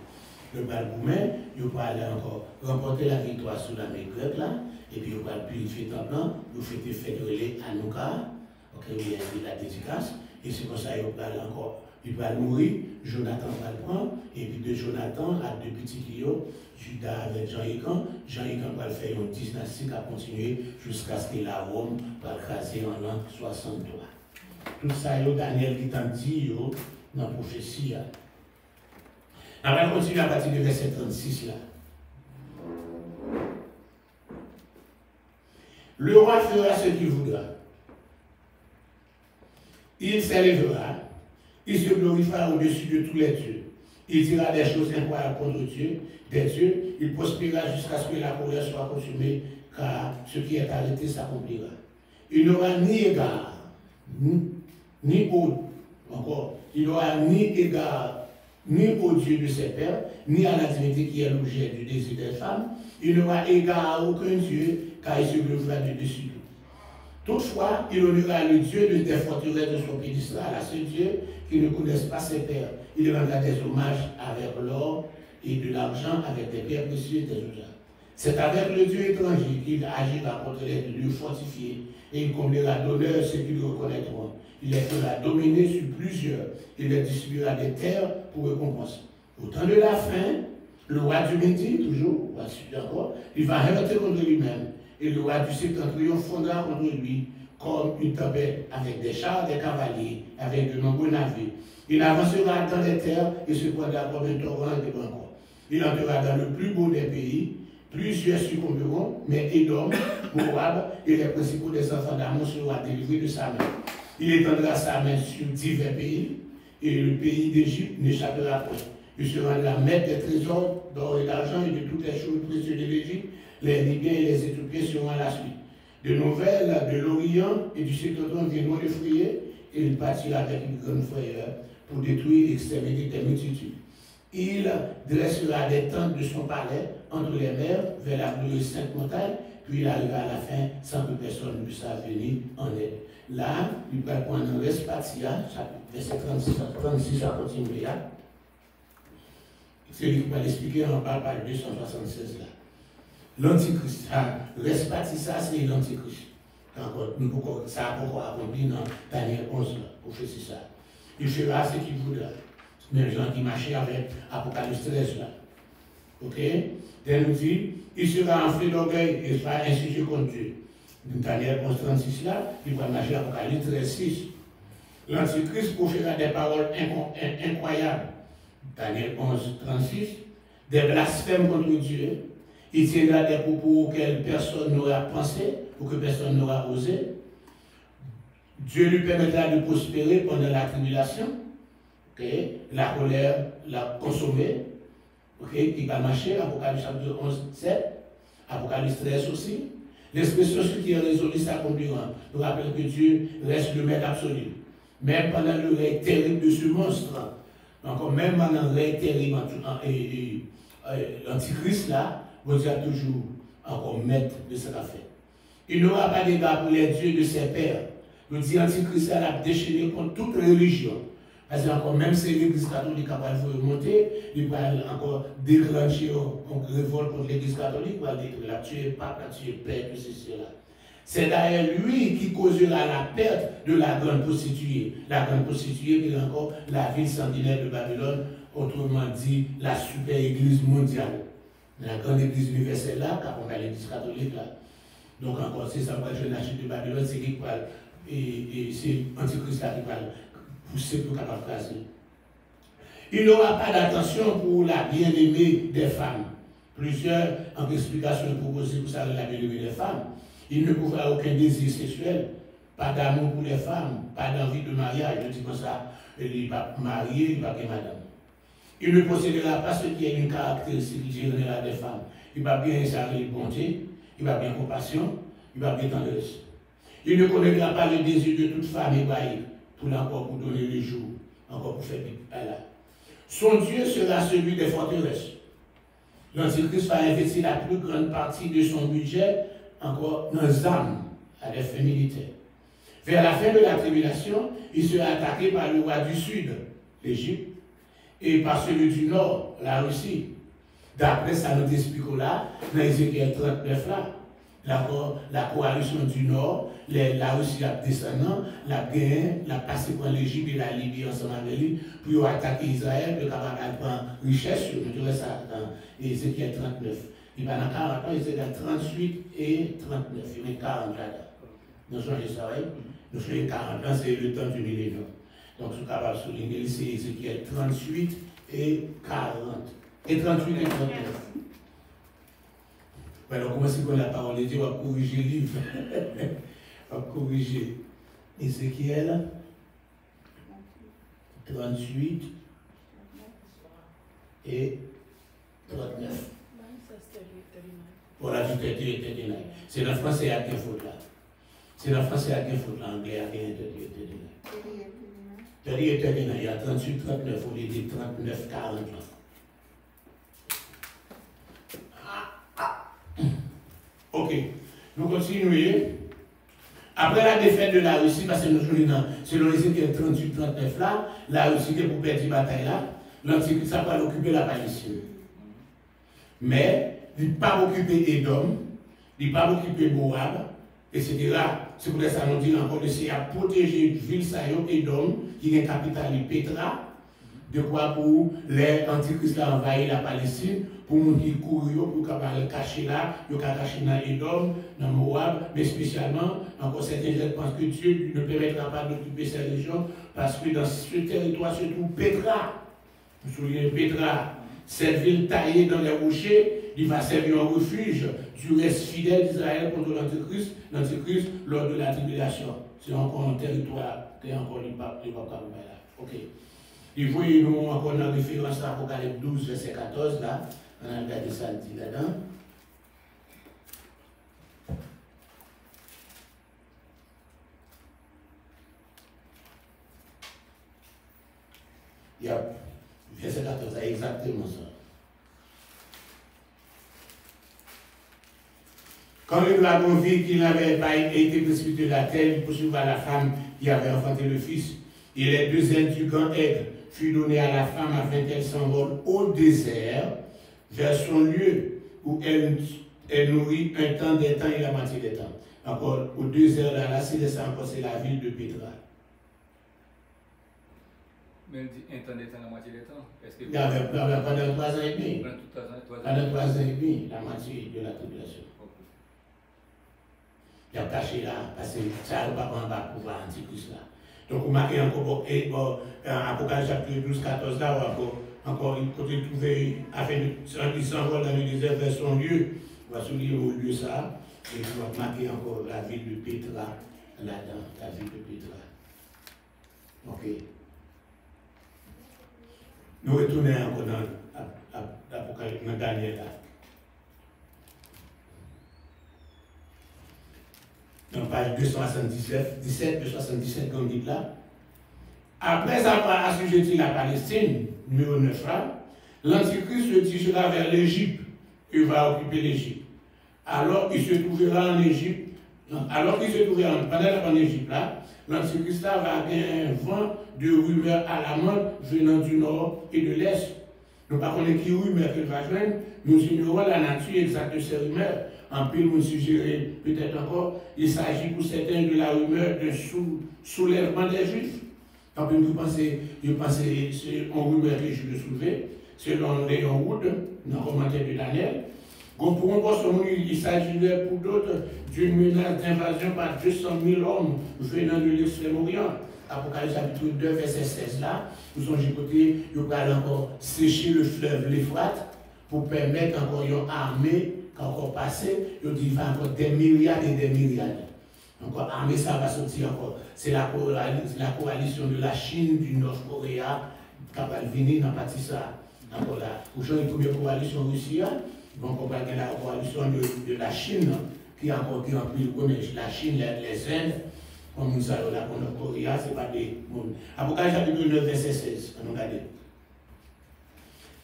Le Balboumet, il va aller encore remporter la victoire sur la mer grecque là, et puis il va purifier le temple, il fait des fêtes relais à Nouka, ok, il y a la dédicace, et c'est comme ça qu'il va aller encore. Il va mourir, Jonathan va le prendre, et puis de Jonathan à deux petits clients, Judas avec Jean-Ycan. Jean-Ycan va le faire une dynastie à continuer jusqu'à ce que la Rome va craser en l'an 63. Tout ça, Daniel qui t'en dit dans la prophétie. On va continuer à partir du verset 36 là. Le roi fera ce qu'il voudra. Il s'élèvera. Il se glorifiera au-dessus de tous les dieux. Il dira des choses incroyables contre Dieu, des dieux. Il prospérera jusqu'à ce que la colère soit consumée, car ce qui est arrêté s'accomplira. Il n'aura ni égard, ni au, encore, il n'aura ni égard ni au Dieu de ses pères, ni à la divinité qui est l'objet du désir des femmes. Il n'aura égard à aucun Dieu, car il se lèvera de dessus. Toutefois, il honorera le Dieu des forteresses de son pédestal, à ce Dieu qui ne connaissent pas ses pères. Il rendra des hommages avec l'or et de l'argent, avec des pierres précieuses et des objets. C'est avec le Dieu étranger qu'il agira contre les lieux fortifiés, et il comblera d'honneur ceux qui le reconnaîtront. Il les fera dominer sur plusieurs, il les distribuera des terres pour récompense. Au temps de la fin, le roi du Midi, toujours, d'accord, il va heurter contre lui-même, et le roi du Septentrion fondera contre lui comme une tempête, avec des chars, des cavaliers, avec de nombreux navires. Il avancera dans les terres et se prendra comme un torrent de Bangkok. Il entrera dans le plus beau des pays. Plusieurs succomberont, mais Édom, Moab et les principaux des enfants d'Ammon seront délivrés de sa main. Il étendra sa main sur divers pays, et le pays d'Égypte n'échappera point. Il se rendra maître des trésors d'or et d'argent et de toutes les choses précieuses de l'Égypte. Les Libyens et les Éthiopiens seront à la suite. De nouvelles de l'Orient et du Septentrion viendront l'effrayer, et il partira avec une grande frayeur pour détruire l'extrémité des multitudes. Il dressera des tentes de son palais entre les mers vers la glorieuse sainte montagne, puis il arrivera à la fin sans que personne ne puisse venir en aide. Là, il va prendre un Respatia, verset 36 à continuer. C'est lui qui va l'expliquer en bas par 276 là. L'Antichrist, Respatia, c'est l'Antichrist. Ça a encore accompli dans Daniel 11 là, pour faire ça. Il fera ce qu'il voudra. Même gens qui marchaient avec Apocalypse 13 là. Ok? Il nous dit, il sera enflé d'orgueil et sera insurgé contre Dieu. Dans Daniel 11, 36 là, il va marcher Apocalypse 13, 6. L'Antichrist proférera des paroles incroyables. Daniel 11, 36. Des blasphèmes contre Dieu. Il tiendra des propos auxquels personne n'aura pensé, ou que personne n'aura osé. Dieu lui permettra de prospérer pendant la tribulation. Okay. La colère l'a consommé. Okay. Il va marcher, Apocalypse 11, 7. Apocalypse 13 aussi. L'expression ce qui est résolu s'accomplira. Nous rappelons que Dieu reste le maître absolu. Même pendant le règne terrible de ce monstre, encore même pendant le règne terrible l'Antichrist là, vous êtes toujours encore maître de ce qu'il a fait. Il n'aura pas d'égard pour les dieux de ses pères. Le dit Antichrist a déchaîné contre toute religion. Parce que encore même si l'Église catholique a pas remonter, il va encore déclencher une révolte contre l'Église catholique, il va dire la tuer pape, la tuer père, tout ceci, cela. C'est d'ailleurs lui qui causera la perte de la grande prostituée. La grande prostituée qui est encore la ville sanguinaire de Babylone, autrement dit la super église mondiale. La grande église universelle là, qui a l'église catholique là. Donc encore, c'est ça, je n'achète de Babylone, c'est qui parle, et c'est Antichrist là qui parle, pousser pour capable de casser. Il n'aura pas d'attention pour la bien-aimée des femmes. Plusieurs en explication proposées pour ça la bien-aimée des femmes. Il ne pourra aucun désir sexuel, pas d'amour pour les femmes, pas d'envie de mariage. Je dis comme ça, il va pas marier, il va pas madame. Il ne possédera pas ce qui est une caractéristique générale des femmes. Il va bien savoir bonté, il va bien compassion, il va bien tendresse. Il ne connaîtra pas le désir de toute femme ébahie, pour donner le jour, encore pour faire vivre. Son Dieu sera celui des forteresses. L'Antichrist va investir la plus grande partie de son budget encore dans les armes à des fins militaires. Vers la fin de la tribulation, il sera attaqué par le roi du Sud, l'Égypte, et par celui du Nord, la Russie. D'après ça, nous expliquons là, dans Ézéchiel 39 là, la coalition du Nord, la Russie a descendant, la guerre, la passé pour l'Égypte et la Libye ensemble avec lui, pour attaquer Israël, pour prendre richesse, je dirais ça dans Ézéchiel 39. Il va dans 40 ans, Ézéchiel 38 et 39, il y a 40 là. Nous sommes Israël, nous sommes 40 ans, c'est le temps du millénaire. Donc, ce qu'on va souligner, c'est Ézéchiel 38 et 40. Et 38 et 39. Alors, comment c'est qu'on a la parole de Dieu, on va corriger le livre. On va corriger Ézéchiel 38 et 39. Voilà, du 38 et 39. C'est le français à quelle faute là. C'est le français à quelle faute là, anglais à quelle 38 et 39. 38 et 39, il y a 38, 39, au lieu de 39, 40 là. Ok, nous continuons. Après la défaite de la Russie, parce que nous sommes selon les écrits 38-39 là, la Russie qui est pour perdre la bataille là, l'Antichrist va occuper la Palestine. Mais il ne va pas occuper Édom, il ne va pas occuper Moab, etc. C'est pour ça qu'on dit encore que c'est à protéger ville Sayon, Édom, qui est la capitale Petra, de quoi pour les antichrists envahir la Palestine, pour nous qui courent, pour capable cacher là, ils peuvent cacher dans Édom, dans Moab, mais spécialement, encore certains gens pensent que Dieu ne permettra pas d'occuper ces régions, parce que dans ce territoire se trouve Petra. Vous vous souvenez, Petra, cette ville taillée dans les rochers, il va servir en refuge du reste fidèle d'Israël contre l'Antichrist lors de la tribulation. C'est encore un territoire qui est encore le pape là. Ok. Et vous voyez, nous encore dans référence à Apocalypse 12, verset 14, là, on a regardé ça dit là-dedans. Il y a verset 14, c'est exactement ça. Quand le dragon vit qu'il n'avait pas été précipité de la terre, il poursuivra la femme qui avait enfanté le fils. Et les deux ailes du grand aigle furent données à la femme afin qu'elle s'envole au désert, vers son lieu où elle nourrit un temps des temps et la moitié des temps. Encore, au désert, là, c'est la ville de Petra. Mais elle dit un temps des temps, la moitié des temps. Il y avait pendant 3 ans et demi. Pendant 3 ans et demi, la moitié de la tribulation. Il a caché là, parce que ça ne va pas pouvoir antichrist là. Donc, vous marquez encore, Apocalypse chapitre 12, 14 là, encore il peut trouver, afin de s'envole dans le désert vers son lieu. On va souligner au lieu ça, et on va marquer encore la ville de Petra là-dedans, la ville de Petra. Ok. Nous retournons encore dans l'Apocalypse, dans Daniel là. Dans page 277, comme dit là. Après avoir assujetti la Palestine, numéro 9 là, l'Antichrist se dirigera vers l'Égypte et va occuper l'Égypte. Alors il se trouvera en Égypte, pendant en Égypte là, l'Antichrist là va avoir un vent de rumeurs à la mode venant du nord et de l'est. Nous ne savons pas qui rumeurs qu'il va joindre, nous ignorons la nature exacte de ces rumeurs. En pile, vous suggérez peut-être encore, il s'agit pour certains de la rumeur de soulèvement des Juifs. Quand vous pensez, c'est une rumeur que je veux soulever, selon Léon Wood, dans le commentaire de Daniel. Pour un poste, il s'agirait pour d'autres d'une menace d'invasion par 200 000 hommes venant de l'extrême-orient. Apocalypse chapitre 2, verset 16 là, nous sommes côté, ils vont encore sécher le fleuve l'Euphrate pour permettre encore une armée encore passé, il dit qu'il va encore des milliards et des milliards. Encore armée, ça va sortir encore. C'est la coalition de la Chine, du Nord-Corée, qui va venir dans partie ça. Encore là. Pour changer la première coalition russe, ils vont comprendre la coalition de la Chine, qui a encore qui remplit la Chine, les Indes, comme nous savons là, pour Nord-Corée, ce n'est pas des mondes. Apocalypse chapitre 9, verset 16, on regarde.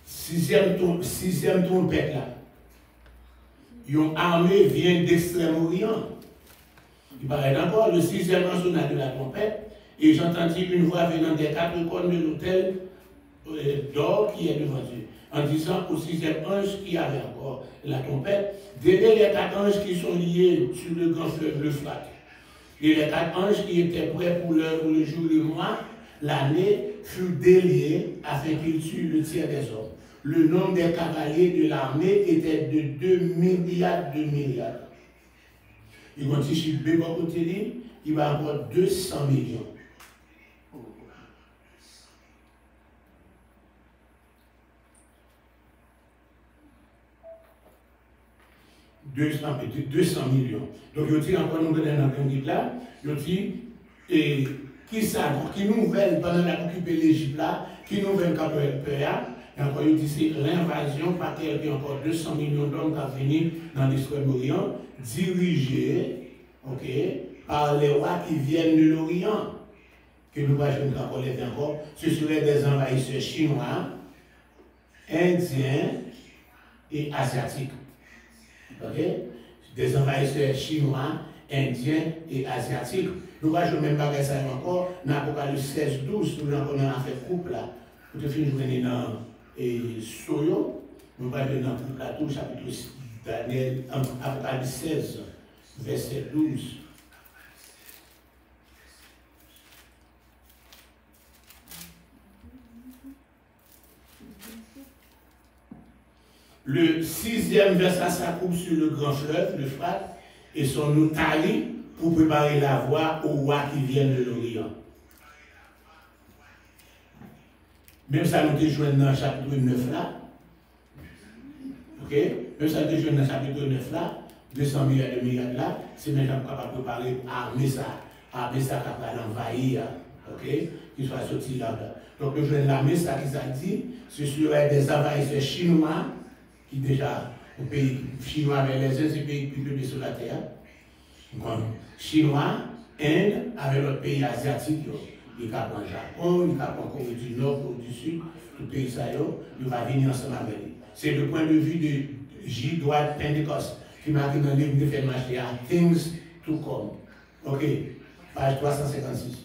Sixième trompette là. Une armée vient d'Extrême-Orient. Il paraît encore le 6e sonat de la trompette, et j'entendis une voix venant des 4 cornes de l'autel d'or qui est devant Dieu, en disant au 6e ange qui avait encore la trompette, donnez les 4 anges qui sont liés sur le grand fleuve l'Euphrate. Et les 4 anges qui étaient prêts pour l'heure, pour le jour, le mois, l'année, furent déliés afin qu'ils tuent le tiers des hommes. Le nombre des cavaliers de l'armée était de 2 milliards de milliards. Il continue sur le B côté, il va avoir 200 millions. « 200 millions. Donc, il dit encore, nous donnons un peu là, il dit, qui nouvelle pendant la occuper l'Égypte là, qui nouvelle quand on peut là, Et encore, il dit c'est l'invasion par quelqu'un, encore 200 millions d'hommes qui ont venu dans l'Extrême-Orient, dirigés, ok, par les rois qui viennent de l'Orient. Que nous voyons encore, ce seraient des envahisseurs chinois, indiens et asiatiques. Ok? Des envahisseurs chinois, indiens et asiatiques. Nous voyons même pas ça encore, dans l'Apocalypse 16-12, nous avons fait couple là. Nous avons fini dans Soyo, nous voyons dans le plateau, chapitre Daniel, Apocalypse 16, verset 12. Le 6e verset s'accoupe sur le grand fleuve, le Euphrate, et sont nous taillés pour préparer la voie aux rois qui viennent de l'Orient. Même ça nous déjoint dans le chapitre 9 là. Ok? Même ça nous déjoint dans le chapitre 9 là, 200 milliards de milliards là, c'est maintenant capable de préparer armer ça capable d'envahir, ok? Qui soit sorti là-bas. Donc le jeune l'armée, ça qui ça dit, ce serait des envahisseurs chinois qui déjà, au pays chinois avec les uns, c'est le pays plus peuplé sur la terre. Donc, Chinois, Inde, avec l'autre pays asiatique, il va prendre Japon, il va prendre Corée du Nord, Corée du Sud, tout pays ça, il va venir ensemble avec lui. C'est le point de vue de J. Dwight Pentecost qui m'a dit dans le livre de Fermaché, Things to Come. Ok, page 356.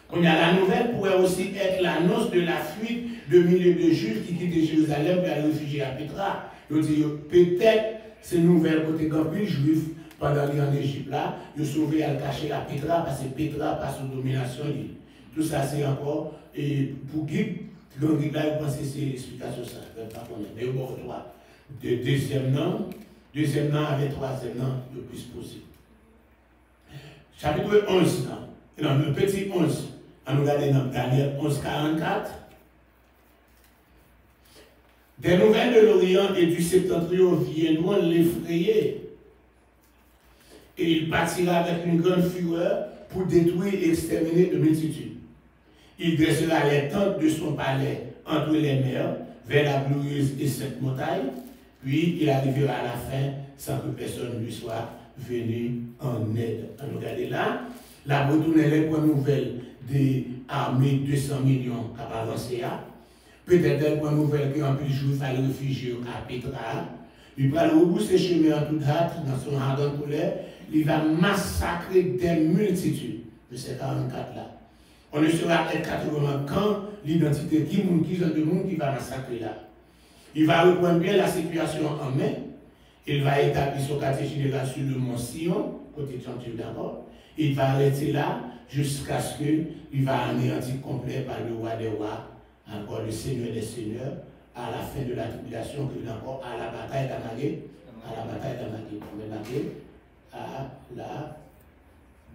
Quand il y a la nouvelle pourrait aussi être l'annonce de la fuite de milliers de Juifs qui quittent Jérusalem pour aller réfugier à Petra. Je dis peut-être ces nouvelles côté campus juifs pendant les en Égypte là, ils sont sauvés à le cacher à Petra parce que Petra passe sous domination. Tout ça c'est encore et pour guide, là je pense que c'est l'explication ça. Mais bon, trois. Deuxième nom avec troisième nom le plus possible. Chapitre 11, non, le petit 11, on nous regarde dans Daniel 11, 44. Des nouvelles de l'Orient et du septentrion viendront l'effrayer. Et il partira avec une grande fureur pour détruire et exterminer de multitudes. Il dressera les tentes de son palais entre les mers, vers la glorieuse et sainte montagne, puis il arrivera à la fin sans que personne lui soit venu en aide. On regarde là, la Bretonne est les points nouvelles des armées 200 millions qui ont avancé. Peut-être des points nouvelles qui ont pu jouer à les réfugiés à Petra. Il va le repousser chemin en toute hâte, dans son ardent colère. Il va massacrer des multitudes. Verset 44 là. On ne saura être catégorie quand l'identité qui sont de monde qui va massacrer là. Il va reprendre bien la situation en main. Il va établir son quartier général sur le mont Sion, côté de Chantier d'abord. Il va arrêter là jusqu'à ce qu'il va anéantir complet par le roi des rois, encore le Seigneur des seigneurs, à la fin de la tribulation, qu'il encore à la bataille d'Amagé, à la bataille d'Amagé. On est marqué à la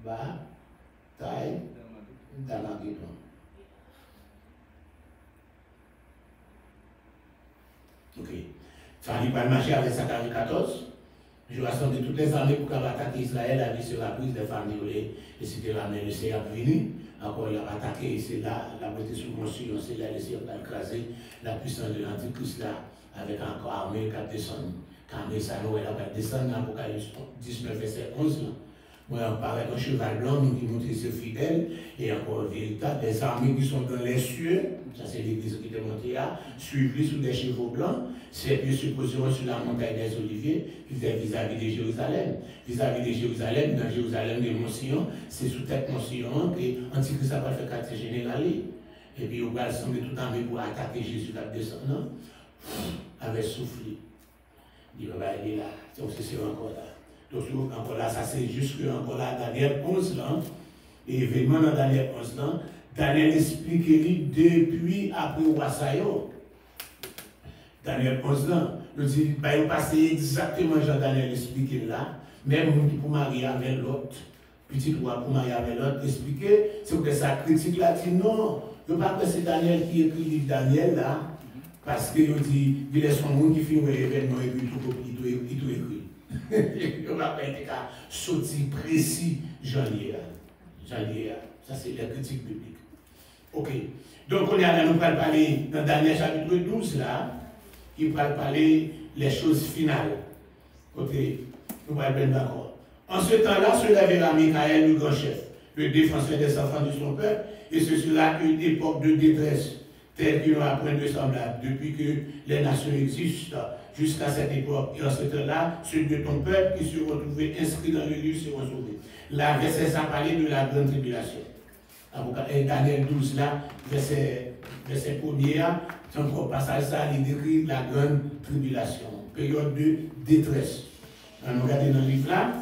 bataille d'Amagé. Ok. Ça arrive à marcher avec sa 14. Je rassemble toutes les armées pour attaquer Israël, la vie sera prise, des femmes violées, etc. Mais le Seigneur est venu, encore il a attaqué, c'est là, la montée sous mon c'est là, le Seigneur a écrasé la puissance de l'Antichrist là, avec encore armée qui a descendu. Quand elle a descendu dans l'Apocalypse 19, verset 11. Là. Moi, on paraît un cheval blanc, nous qui montre ses fidèles, et encore véritable, des armées qui sont dans les cieux, ça c'est l'église qui est montée là, suivies sous des chevaux blancs, ces pieds se poseront sur la montagne des Oliviers, vis-à-vis de Jérusalem. Vis-à-vis de Jérusalem, dans Jérusalem de Mont Sion, c'est sous tête Mont Sion que l'Antichrist va faire quartier général. Et puis, on va sembler tout en pour attaquer Jésus à descendant, avec soufflé. Il va aller là, donc c'est encore là. Donc, encore là, ça c'est jusque encore là, Daniel 11 là, et événement dans Daniel 11 là, Daniel explique depuis après Wassayo. Daniel 11 là, nous dit, il va passer exactement Jean Daniel expliqué là, même nous qui pour marier avec l'autre, petit roi pour marier avec l'autre, expliquer, c'est que sa critique là dit non, je ne veux pas que c'est Daniel qui écrit le livre Daniel là, parce qu'il dit, il est son monde qui fait un événement et puis tout écrit. On va pas être sorti précis, Jean-Lier. Ça, c'est la critique biblique. Ok. Donc, on a nous parler dans Daniel chapitre 12 là, qui va parler les choses finales. Côté, nous allons bien d'accord. En ce temps-là, se lèvera Michael, le grand chef, le défenseur des enfants de son peuple, et ce sera une époque de détresse, telle qu'il n'y aura point de semblable, depuis que les nations existent jusqu'à cette époque. Et en ce temps-là, ceux de ton peuple qui seront trouvés inscrits dans le lieu seront sauvés. Là, verset ça parlait de la grande tribulation. Et Daniel 12, là, verset 1er, c'est encore passage ça, il décrit la grande tribulation, période de détresse. On regarde dans le livre là,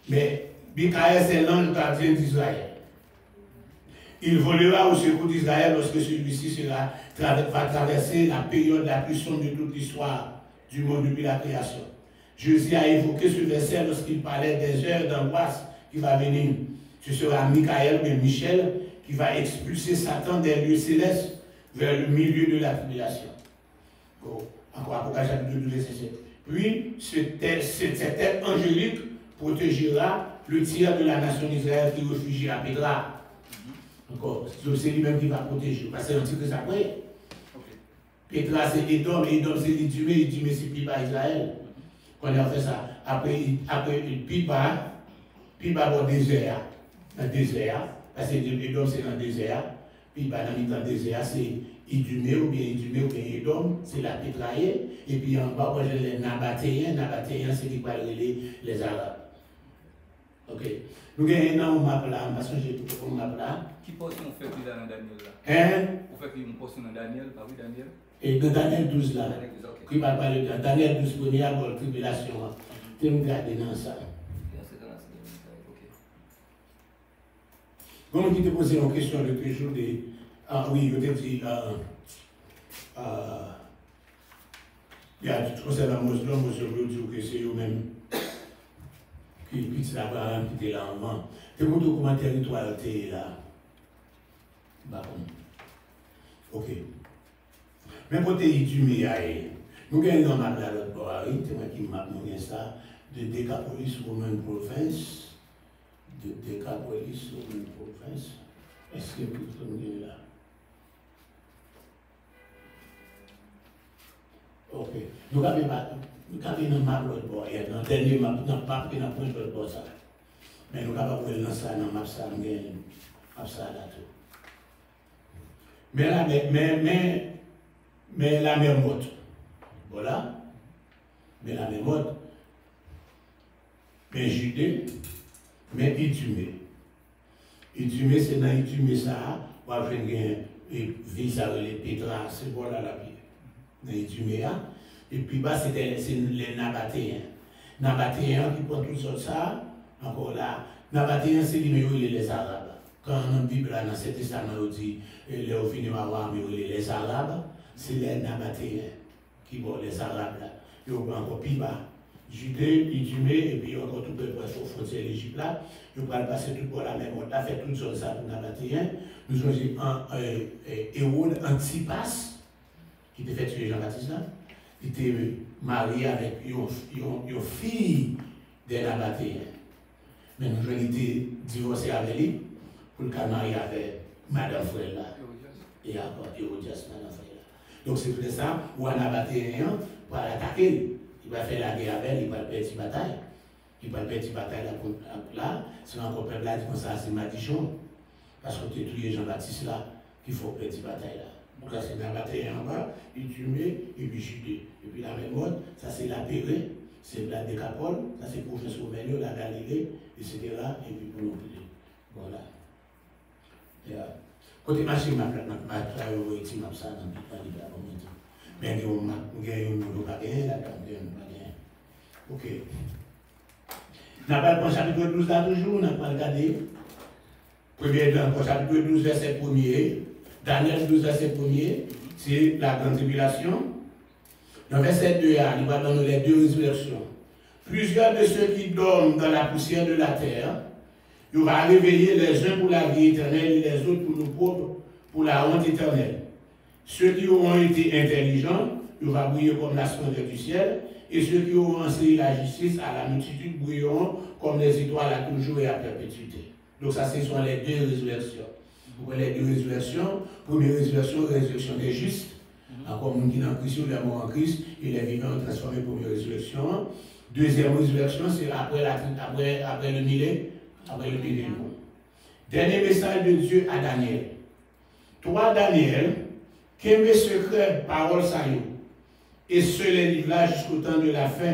mais Michael, c'est l'ange gardien d'Israël. Il volera au secours d'Israël lorsque celui-ci va traverser la période la plus sombre de toute l'histoire du monde depuis la création. Jésus a évoqué ce verset lorsqu'il parlait des heures d'angoisse qui va venir. Ce sera Michael, mais Michel, qui va expulser Satan des lieux célestes vers le milieu de la tribulation. Bon, encore Apocalypse chapitre 12, verset 7. Puis, cette tête angélique protégera le tiers de la nation d'Israël qui réfugie à Pétra. Encore, c'est lui-même qui va protéger. Parce que c'est un titre après. Pétra, c'est Édom, Édom, c'est l'Idumé, Idumé, c'est Pipa, Israël. Quand on a fait ça, après Pipa au désert. Dans le désert, parce que Édom, c'est dans le désert. Pipa, dans le désert, c'est Idumé ou bien Édom, c'est la Pétraïe. Et puis en bas, quand j'ai les Nabatéens, c'est qui parlent les Arabes. Ok. Nous avons un map là, parce que j'ai tout un map là. Qui portion on fait plus dans Daniel là? Hein? On fait une portion dans Daniel, pas oui Daniel? Et dans Daniel 12 là, okay. Qui va parler de Daniel 12 première pour la tribulation. Tu me gardes dans ça. Comment tu te poses une question de toujours de. Ah oui, je t'ai dit. Il y a tout concernant la Muslim, je veux dire que c'est eux-mêmes qui quittent là-bas, qui étaient là avant. C'est pour tout comment territoire était là. Bah bon. Ok. Mais pour te dire du Miaï, nous avons un map là l'autre bord, c'est moi qui map, nous avons ça, de Décapolis Romaine Province. De Décapolis Romaine Province. Est-ce que vous êtes là? Ok. Nous avons un map l'autre bord, il y a un dernier map, dans le map qui n'a pas l'autre bord ça. Mais nous avons voir ça dans le map ça, nous avons ça là tout. Mais la même mode. Voilà. Mais la même mode. Mais Judée, mais Idumé. Idumé, c'est dans Idumé ça, on va venir visa les Pétra, c'est voilà la vie. Dans Idumé, et puis bas, c'est les Nabatéens. Nabatéens qui prennent tout ça, encore là. Nabatéens, c'est les Arabes. Quand dans la Bible, dans cet testament, on dit les Ophinimawam, les Arabes, c'est les Nabatéens qui vont les Arabes là. Ils ont encore plus bas. Judée, Idumé, et puis encore tout le peuple sur la frontière de l'Égypte là. Ils vont passer tout pour la même. On a fait toute chose ça pour Nabatéens. Nous avons dit Hérode Antipas, qui était fait tuer Jean-Baptiste là. Il était marié avec une fille des Nabatéens. Mais nous avons été divorcés avec lui. Pour le cas marié avec Madame Frère là. Et encore Hérodias, Madame Frère là. Donc c'est pour ça, où on a battu un pour l'attaquer. Il va faire la guerre avec elle, il va perdre une bataille. Il va perdre une bataille là. C'est encore peuple là, dit comme ça, c'est Madichon. Parce que tu es tué Jean-Baptiste là, qu'il faut perdre une bataille là. Donc là, c'est la bataille en bas, il tumé, et puis Judée. Et puis la même mode, ça c'est la Pérée, c'est la Décapole, ça c'est professeur Mélio, la Galilée, etc. Et puis pour nous prier. Voilà. Côté machine, ma travail, ici, ma ça, dans le plan de la communauté. Mais on a gagné, là, ok. N'a pas le chapitre 12 là toujours, n'a pas regardé. Premier chapitre 12, verset 1er. Daniel 12, verset 1er, c'est la grande tribulation. Dans verset 2, il va donner les deux résurrections. Plusieurs de ceux qui dorment dans la poussière de la terre, il va réveiller les uns pour la vie éternelle et les autres pour nous propres, pour la honte éternelle. Ceux qui auront été intelligents, il va briller comme la splendeur du ciel, et ceux qui auront enseigné la justice à la multitude brilleront comme les étoiles à toujours et à perpétuité. Donc ça, ce sont les deux résurrections. Vous voyez les deux résurrections. Première résurrection, résurrection des justes. Encore monde qui est en Christ, il est mort en Christ, il est vivant, transformé pour une résurrection. Deuxième résurrection, c'est après le millénaire. Après le millénaire. Dernier message de Dieu à Daniel. Toi, Daniel, qu'aime secret, parole ça y est. Et ce les livres là jusqu'au temps de la fin.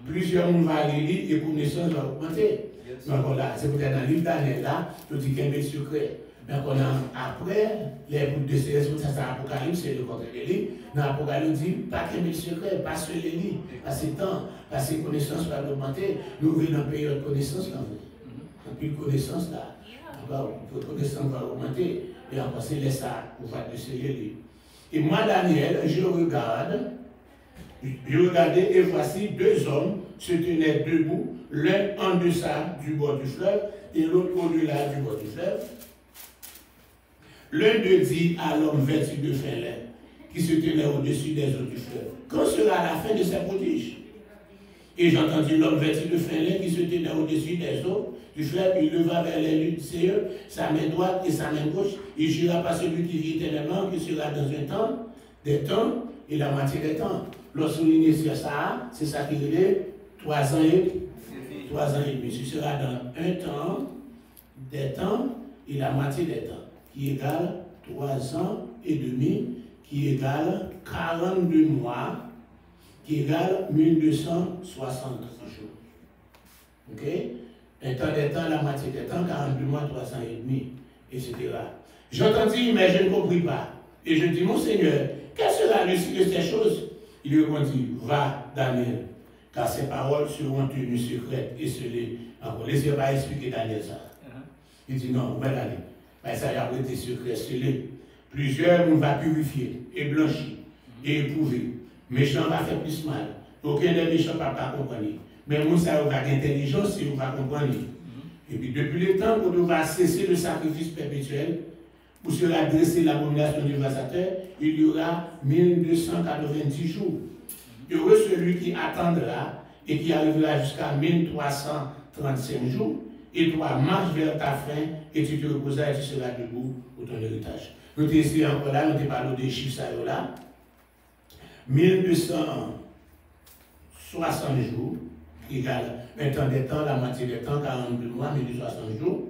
Plusieurs monde vont aller lire et connaissance va augmenter. Donc voilà, c'est peut-être dans le livre Daniel là, tout dit qu'aime secret. Mais après, les bouts de ces ça c'est l'Apocalypse, c'est le contraire des livres. Dans l'Apocalypse, dit pas qu'aimer le secret, pas se les livres, pas ces temps, pas ces connaissances va augmenter. Nous vivons dans une période de connaissance là. Puis de connaissance là. Votre connaissance va augmenter. Et encore, c'est laisse ça, vous faites de se les livres. Et moi, Daniel, je regardais et voici deux hommes se tenaient debout, l'un en deçà du bord du fleuve et l'autre au-delà du bord du fleuve. L'un d'eux dit à l'homme vêtu de fin lin qui se tenait au-dessus des eaux du fleuve, quand sera la fin de ces prodiges? Et j'entendis l'homme vêtu de fin lin qui se tenait au-dessus des eaux du fleuve, il leva vers les luttes Seigneur sa main droite et sa main gauche, il jura par celui qui vit éternellement, qui sera dans un temps, des temps et la moitié des temps. Lorsque souligné sur ça, c'est ça qui est 3 ans et 3 ans et demi. Ce sera dans un temps, des temps et la moitié des temps, qui égale 3 ans et demi, qui égale 42 mois, qui égale 1260 jours. Ok? Un temps des temps, la moitié des temps, 42 mois, 3 ans et demi, etc. J'entendis, mais je ne compris pas. Et je dis, mon Seigneur, quel sera le signe de ces choses? Il répondit, va, Daniel, car ces paroles seront tenues secrètes et scellées. Encore, laissez-moi pas expliquer Daniel ça. Il dit, non, va aller. Mais ça a été secret, scellé. Plusieurs on va purifier et blanchir et éprouver. Méchant va faire plus mal. Aucun des méchants ne va pas comprendre. Mais nous, ça va avoir intelligence et on va comprendre. Et puis, depuis le temps où on va cesser le sacrifice perpétuel, où sera dressée l'abomination du dévastateur, il y aura 1290 jours. Heureux celui qui attendra et qui arrivera jusqu'à 1335 jours. Et toi, marche vers ta fin et tu te reposeras et tu seras debout pour ton héritage. Nous t'ai essayé encore là, nous t'ai parlé des chiffres là. 1260 jours, égale un temps des temps, la moitié des temps, 42 mois, 1260 jours.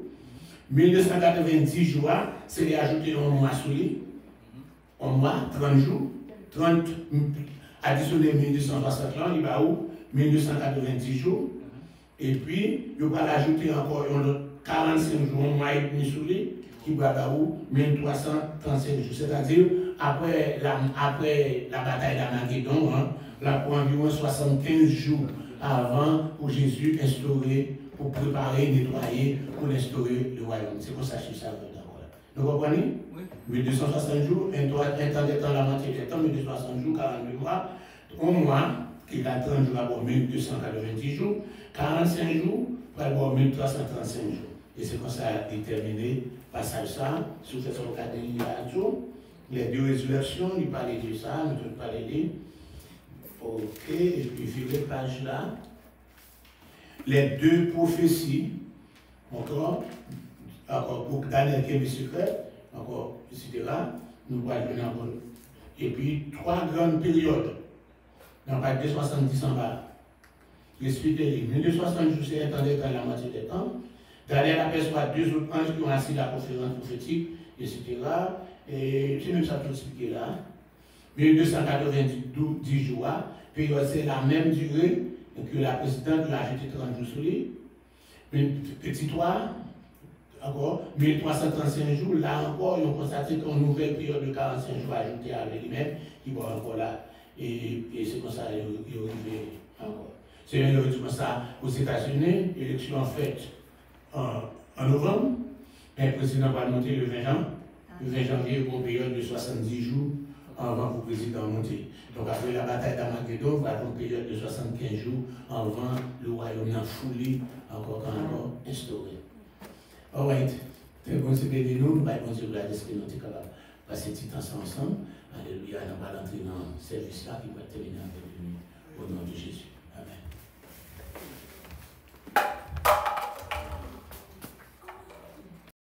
1290 jours, c'est ajouter un mois sous lui. Un mois, 30 jours. 30, additionner 1260 ans, il va où 1290 jours. Et puis, il va ajouter encore 45 jours, un mois et demi sous lui, qui va où 1335 jours. C'est-à-dire, après la bataille d'Armageddon, là, pour environ 75 jours avant, pour Jésus instaurer, pour préparer, nettoyer, pour instaurer le royaume. C'est pour ça que je suis ça. Vous comprenez? Oui. 1260 jours, un temps des temps, la moitié des temps, 1260 jours, 42 mois, un mois, qui est à 30 jours, à 1290 jours, 45 jours, pour avoir 1335 jours. Et c'est comme ça déterminé, passage ça, sur cette occasion, les deux résurrections, il parlait de ça, nous ne pas les lire. Ok, et puis virez page là. Les deux prophéties, encore pour Daniel qui est le secret, encore, etc. Nous voyons encore. Et puis 3 grandes périodes. Dans pas 270 en bas. Expliquez-les. 1260 jours, c'est un temps des temps, la moitié des temps. Daniel aperçoit 2 autres anges qui ont assis la conférence prophétique, etc. Et c'est même ça tout expliqué là. 1290 jours, période c'est la même durée que la présidente l'a ajouté 30 jours sur lui. Petit 3, encore, 1335 jours, là encore, ils ont constaté qu'une nouvelle période de 45 jours ajoutée avec lui-même, qui va encore là. Et c'est comme ça qu'ils ont arrivé encore. C'est comme ça aux États-Unis, élection faite en novembre, mais le président va monter le 20 janvier pour une période de 70 jours avant pour le président monter. Donc après la bataille d'Armageddon, il va y avoir une période de 75 jours avant le royaume en foulé, encore instauré. Alright, très bon c'est béni nous, nous allons Dieu pour la destinée, nous sommes capables de passer petit temps ensemble. Alléluia, nous allons entrer dans ce service là qui va terminer avec lui au nom de Jésus.